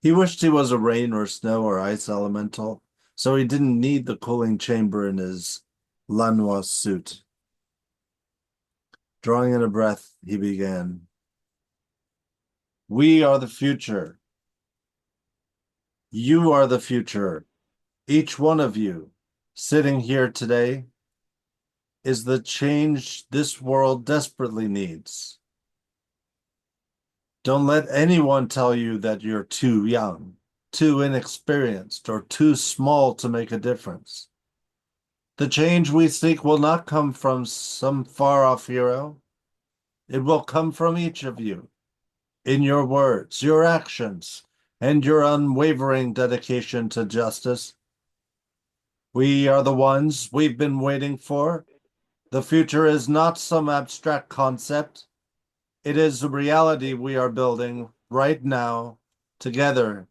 He wished he was a rain or snow or ice elemental, so he didn't need the cooling chamber in his Lanois suit. Drawing in a breath, he began. We are the future. You are the future. Each one of you, sitting here today, is the change this world desperately needs. Don't let anyone tell you that you're too young, too inexperienced, or too small to make a difference. The change we seek will not come from some far-off hero. It will come from each of you, in your words, your actions, and your unwavering dedication to justice. We are the ones we've been waiting for. The future is not some abstract concept. It is a reality we are building right now, together.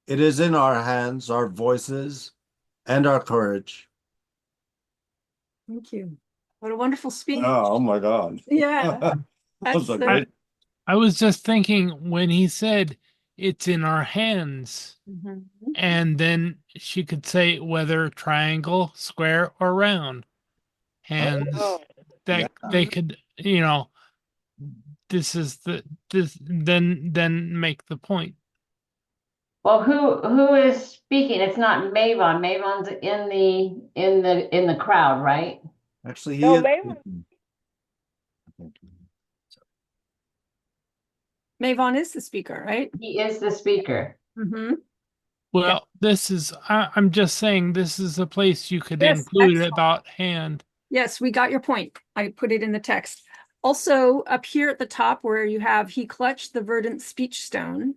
It is in our hands, our voices, and our courage. Thank you. What a wonderful speech. Oh my God. Yeah. That's a That's, great. I was just thinking when he said it's in our hands, Mhm. and then she could say whether triangle, square, or round. And Oh, that Yeah. they could, this is then make the point. Well, who is speaking? It's not Mavon. Mavon's in the crowd, right? Actually, he no, is. maybe. Mavon is the speaker, right? He is the speaker. Mm-hmm. Well, I'm just saying this is a place you could Yes, include excellent. about hand. Yes, we got your point. I put it in the text. Also, up here at the top where you have he clutched the verdant speech stone,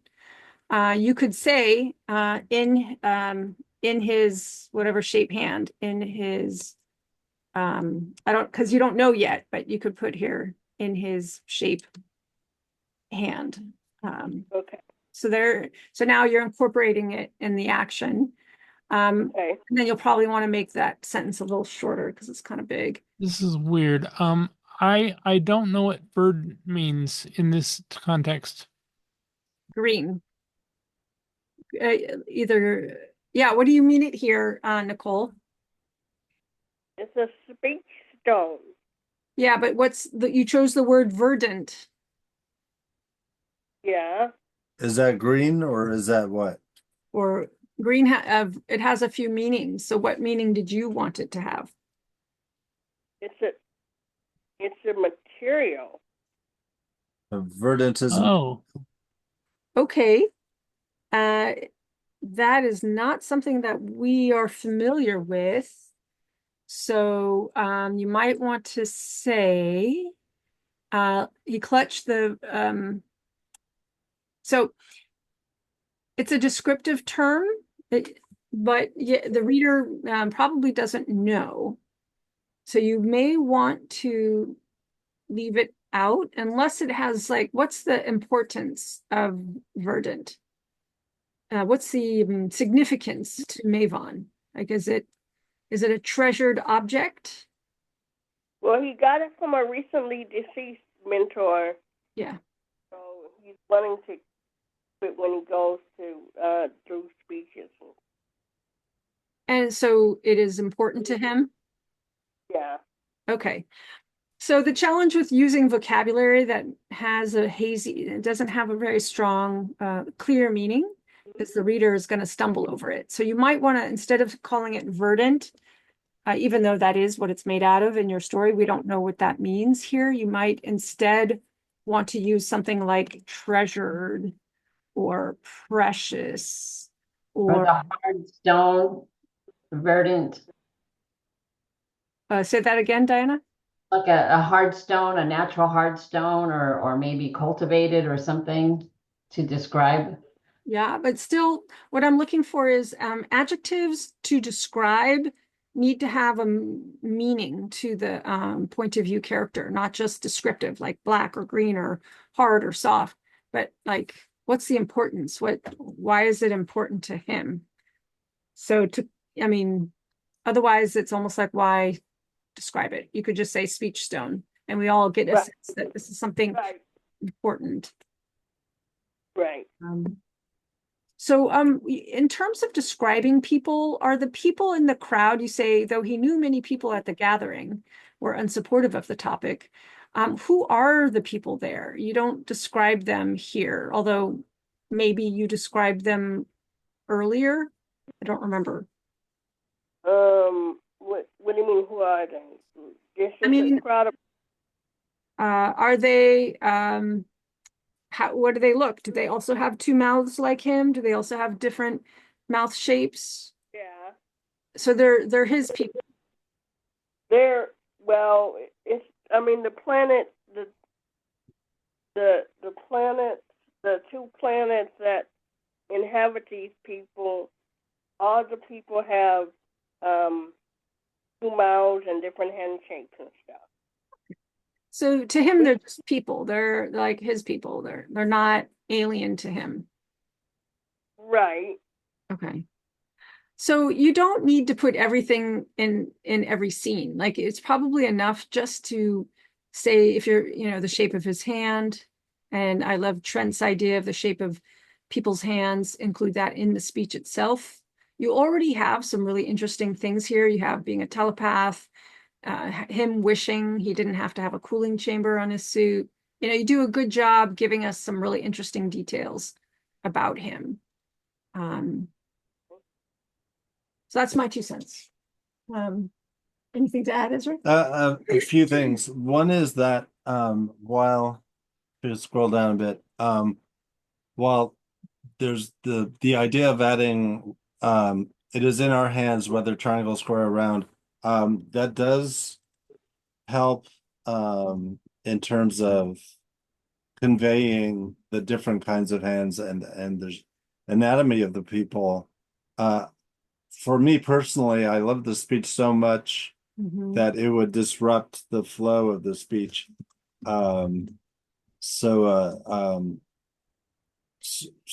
you could say in his whatever shape hand, in his because you don't know yet, but you could put here in his shape hand. Okay. So now you're incorporating it in the action. Okay. And then you'll probably want to make that sentence a little shorter because it's kind of big. This is weird. I don't know what bird means in this context. Green. Either, yeah, what do you mean it here, Nicole? It's a speech stone. Yeah, but you chose the word verdant. Yeah. Is that green or is that what? Or green, it has a few meanings. So what meaning did you want it to have? It's a material. Verdant is Oh, Okay. That is not something that we are familiar with. So you might want to say, he clutched so it's a descriptive term, but yeah, the reader probably doesn't know. So you may want to leave it out unless it has like, what's the importance of verdant? What's the significance to Mavon? Like, is it a treasured object? Well, he got it from a recently deceased mentor, Yeah. so he's wanting to keep it when he goes to through speeches. And so it is important to him? Yeah. Okay. So the challenge with using vocabulary that has a hazy, it doesn't have a very strong, clear meaning, is the reader is going to stumble over it. So you might want to, instead of calling it verdant, even though that is what it's made out of in your story, we don't know what that means here. You might instead want to use something like treasured or precious Or or the hard stone, verdant, say that again, Diana. like a hard stone, a natural hard stone, or maybe cultivated or something to describe. Yeah, but still, what I'm looking for is adjectives to describe need to have a meaning to the point of view character, not just descriptive, like black or green or hard or soft, but like, what's the importance? Why is it important to him? So I mean, otherwise it's almost like, why describe it? You could just say speech stone, and we all get a Right. sense that this is something Right. important. Right. So in terms of describing people, are the people in the crowd, you say, though he knew many people at the gathering were unsupportive of the topic, who are the people there? You don't describe them here, although maybe you described them earlier. I don't remember. What do you mean? Who are they? This I is mean, a crowd of. are they what do they look? Do they also have two mouths like him? Do they also have different mouth shapes? Yeah. So they're his people. Well, it's. I mean, the planet, the planet, the two planets that inhabit these people. All the people have two mouths and different hand shapes and stuff. So to him, they're just people. They're like his people. They're not alien to him. Right. Okay. So you don't need to put everything in every scene. Like it's probably enough just to say if you're, the shape of his hand. And I love Trent's idea of the shape of people's hands, include that in the speech itself. You already have some really interesting things here. You have being a telepath, him wishing he didn't have to have a cooling chamber on his suit. You do a good job giving us some really interesting details about him. So that's my 2 cents. Anything to add, Ezra? a few things. One is that while just scroll down a bit, while there's the idea of adding it is in our hands whether triangle, square, or round, that does help in terms of conveying the different kinds of hands and there's anatomy of the people. For me personally, I love the speech so much that it would disrupt the flow of the speech. So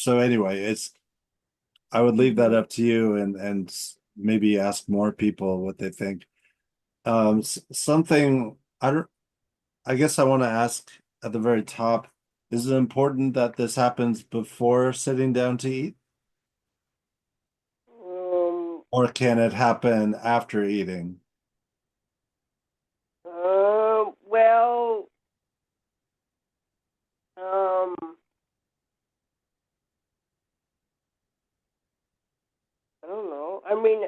anyway, I would leave that up to you and maybe ask more people what they think. Something I I guess I want to ask at the very top, is it important that this happens before sitting down to eat? Or can it happen after eating? Well, I don't know. I mean,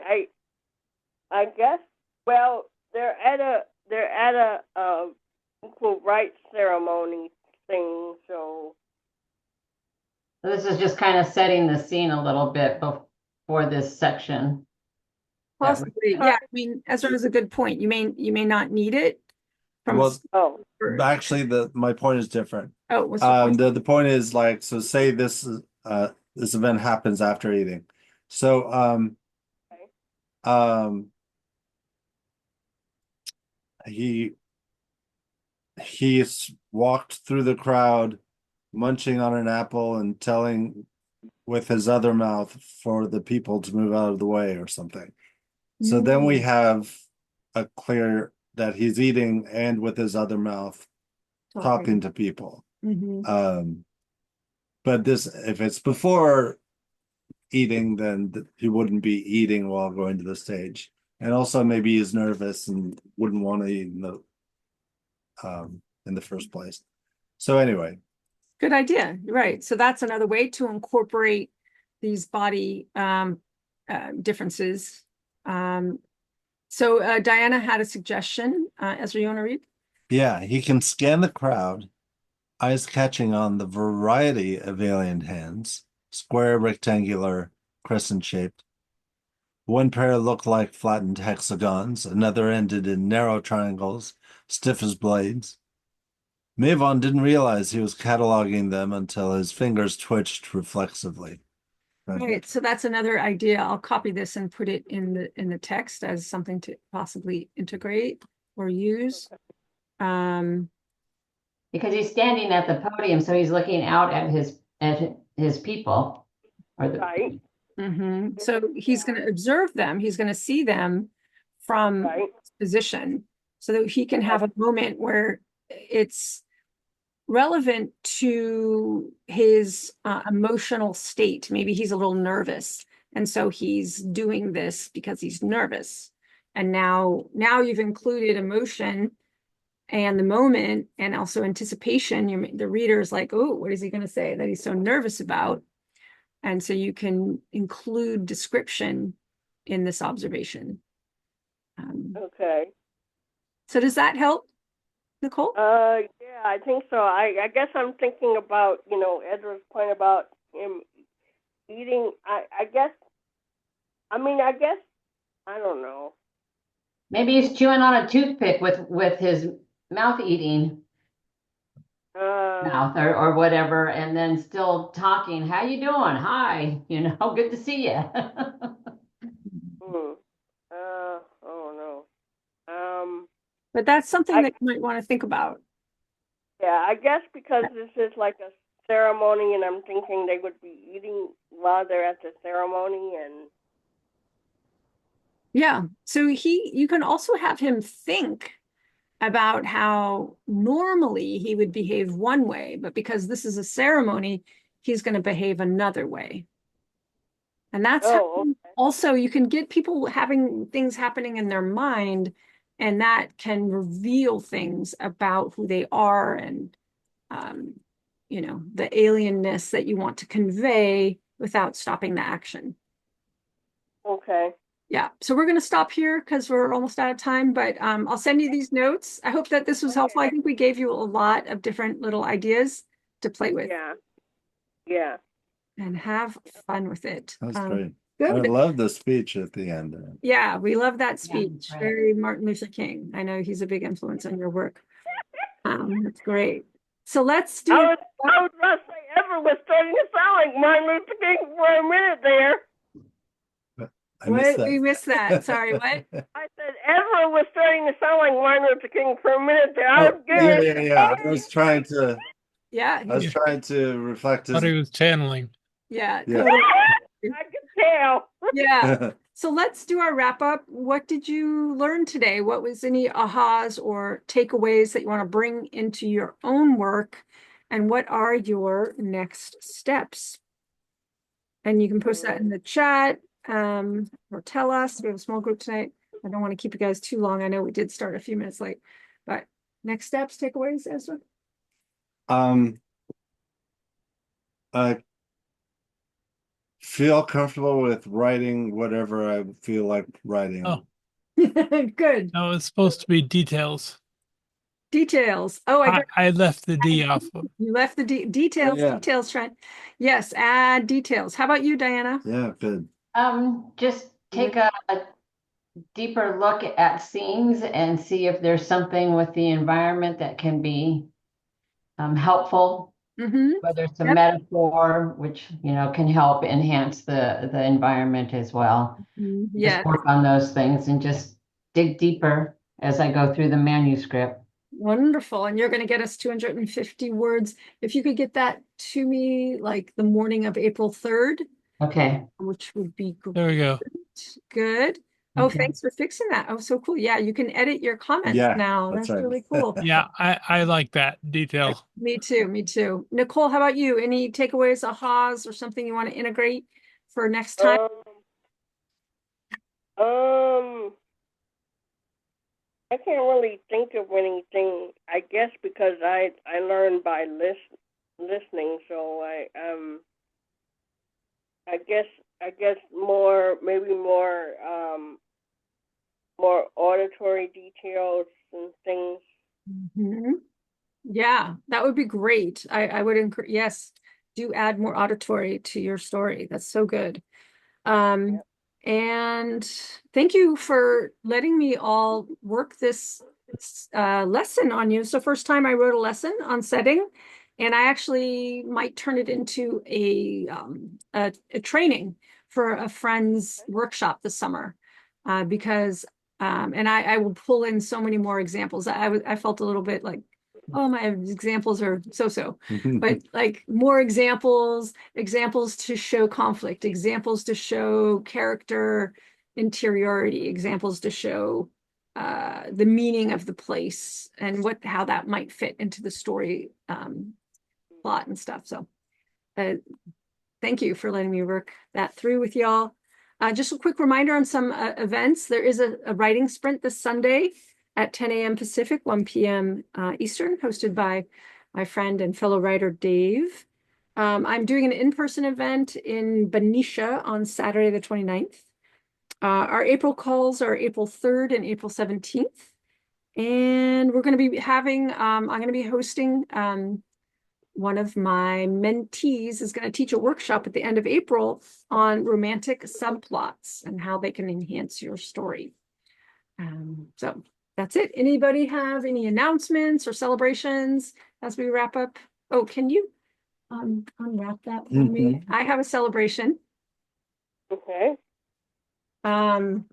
I guess. Well, they're at a equal rights ceremony thing, so This is just kind of setting the scene a little bit before this section. That was- Possibly, yeah. I mean, Ezra has a good point. You may not need it from. Well, oh, actually, my point is different. Oh, what's the point? The point is like, so say this this event happens after eating. So he's walked through the crowd munching on an apple and telling with his other mouth for the people to move out of the way or something. So then we have a clear that he's eating and with his other mouth talking to people. Mhm. But this, if it's before eating, then he wouldn't be eating while going to the stage. And also maybe he's nervous and wouldn't want to eat in the first place. So anyway, Good idea. Right. So that's another way to incorporate these body differences. So Diana had a suggestion. Ezra, you want to read? yeah, he can scan the crowd, eyes catching on the variety of alien hands, square, rectangular, crescent-shaped. One pair looked like flattened hexagons, another ended in narrow triangles, stiff as blades. Mavon didn't realize he was cataloging them until his fingers twitched reflexively. Right. So that's another idea. I'll copy this and put it in the text as something to possibly integrate or use. Because he's standing at the podium, so he's looking out at his people. Or the, right, So he's going to observe them. He's going to see them from right. his position so that he can have a moment where it's relevant to his emotional state. Maybe he's a little nervous, and so he's doing this because he's nervous. And now you've included emotion and the moment and also anticipation. The reader is like, oh, what is he going to say that he's so nervous about? And so you can include description in this observation. Okay. So does that help, Nicole? Yeah, I think so. I guess I'm thinking about, Ezra's point about him eating. I guess, I don't know. maybe he's chewing on a toothpick with his mouth eating mouth or whatever, and then still talking. How you doing? Hi, good to see you. Oh no. But that's something that you might want to think about. Yeah, I guess because this is like a ceremony, and I'm thinking they would be eating while they're at the ceremony, and Yeah. So you can also have him think about how normally he would behave one way, but because this is a ceremony, he's going to behave another way. And that's okay. Also, you can get people having things happening in their mind, and that can reveal things about who they are and, the alienness that you want to convey without stopping the action. Okay. Yeah, so we're going to stop here because we're almost out of time, but I'll send you these notes. I hope that this was helpful. I think we gave you a lot of different little ideas to play with. Yeah. And have fun with it. That's great. Good. I love the speech at the end. Yeah, we love that speech. right. Very Martin Luther King. I know he's a big influence on your work. That's great. So let's do. I was going to say Ezra was starting to sound like Martin Luther King for a minute there. We missed that. Sorry, what? I said Ezra was starting to sound like Martin Luther King for a minute there. I was giving Yeah. I was trying to. Yeah. I was trying to reflect his. Thought he was channeling. Yeah. Yeah. Totally. I could tell. Yeah. So let's do our wrap up. What did you learn today? What was any ahas or takeaways that you want to bring into your own work? And what are your next steps? And you can post that in the chat, or tell us. We have a small group tonight. I don't want to keep you guys too long. I know we did start a few minutes late, but next steps, takeaways, Ezra? Feel comfortable with writing whatever I feel like writing. Oh. Good. No, it's supposed to be details. Details. Oh, I left the D off of. you left the details. Yeah. Details, Trent. Yes, add details. How about you, Diana? Yeah, good. Just take a deeper look at scenes and see if there's something with the environment that can be helpful, Mm-hmm. whether it's a Yep. metaphor, which, can help enhance the environment as well. Yes. Just work on those things and just dig deeper as I go through the manuscript. Wonderful. And you're going to get us 250 words. If you could get that to me like the morning of April 3rd, Okay. which would be There we go. good. Oh, Okay. thanks for fixing that. Oh, so cool. Yeah, you can edit your comments Yeah, now. that's That's right. really cool. Yeah, I like that detail. Me too. Me too. Nicole, how about you? Any takeaways, ahas, or something you want to integrate for next time? I can't really think of anything. I guess because I learned by listening, so I guess more more auditory details and things. Mhm. Yeah, that would be great. I would encourage, yes, do add more auditory to your story. That's so good. And thank you for letting me all work this lesson on you. So first time I wrote a lesson on setting, and I actually might turn it into a training for a friend's workshop this summer, because and I will pull in so many more examples. I felt a little bit like, oh, my examples are so, but like more examples to show conflict, examples to show character interiority, examples to show the meaning of the place and how that might fit into the story plot and stuff. So thank you for letting me work that through with y'all. Just a quick reminder on some events. There is a writing sprint this Sunday at 10 a.m. Pacific, 1 p.m. Eastern, hosted by my friend and fellow writer, Dave. I'm doing an in-person event in Benicia on Saturday, the 29th. Our April calls are April 3rd and April 17th. And we're going to be having, I'm going to be hosting, one of my mentees is going to teach a workshop at the end of April on romantic subplots and how they can enhance your story. So that's it. Anybody have any announcements or celebrations as we wrap up? Oh, can you unwrap that for me? I have a celebration. Okay. And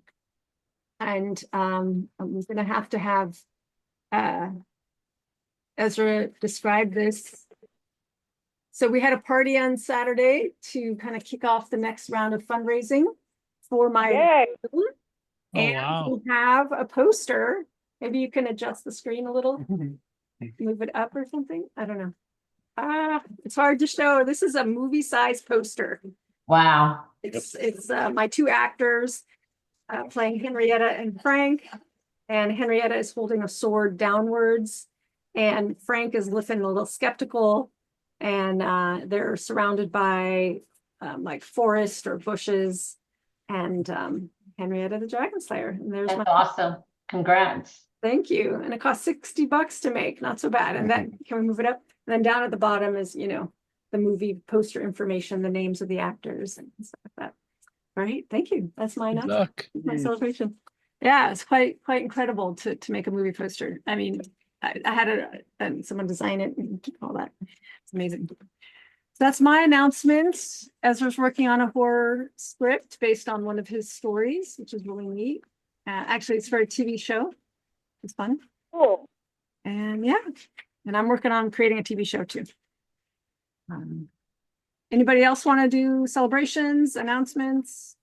I'm gonna have Ezra describe this. So we had a party on Saturday to kind of kick off the next round of fundraising for my Yay. Oh, and wow. we have a poster. Maybe you can adjust the screen a little, move it up or something. I don't know. It's hard to show. This is a movie-sized poster. Wow. It's my two actors playing Henrietta and Frank, and Henrietta is holding a sword downwards, and Frank is looking a little skeptical, and they're surrounded by like forest or bushes, and Henrietta the Dragon Slayer. And there's That's awesome. Congrats. Thank you. And it costs $60 to make, not so bad. And then can we move it up? And then down at the bottom is, the movie poster information, the names of the actors and stuff like that. All right, thank you. That's my Good announcement, luck. my celebration. Yeah, it's quite incredible to make a movie poster. I mean, I had someone design it and all that. It's amazing. So that's my announcement. Ezra's working on a horror script based on one of his stories, which is really neat. Actually, it's for a TV show. It's fun. Cool. And yeah, and I'm working on creating a TV show too. Anybody else want to do celebrations, announcements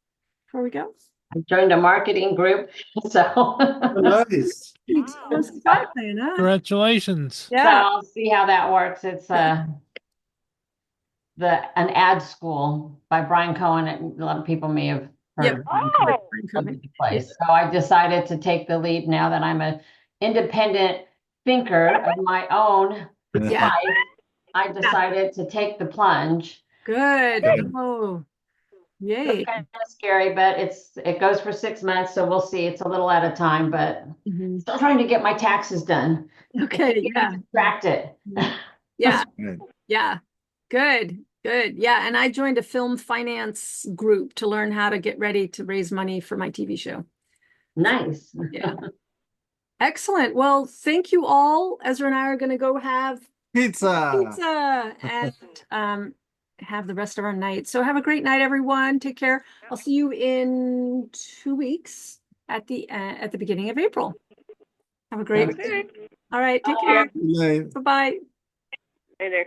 before we go? I joined a marketing group, so Nice. Exactly, huh? Congratulations. so Yeah. I'll see how that works. It's an ad school by Brian Cohen. A lot of people may have heard Yep. of Brian Cohen of the place. So I decided to take the lead now that I'm an independent thinker of my own Yeah. life. I decided to take the plunge. Good. Good. Oh, It's yay. kind of scary, but it goes for 6 months, so we'll see. It's a little at a time, but Mhm. still trying to get my taxes done. Okay, yeah. Distracted. Yeah, Right. yeah. Good, good. Yeah, and I joined a film finance group to learn how to get ready to raise money for my TV show. Nice. Yeah. Excellent. Well, thank you all. Ezra and I are going to go have Pizza. pizza and have the rest of our night. So have a great night, everyone. Take care. I'll see you in 2 weeks at the beginning of April. Have a great Okay. All right, take care. Good night. Bye-bye. Later.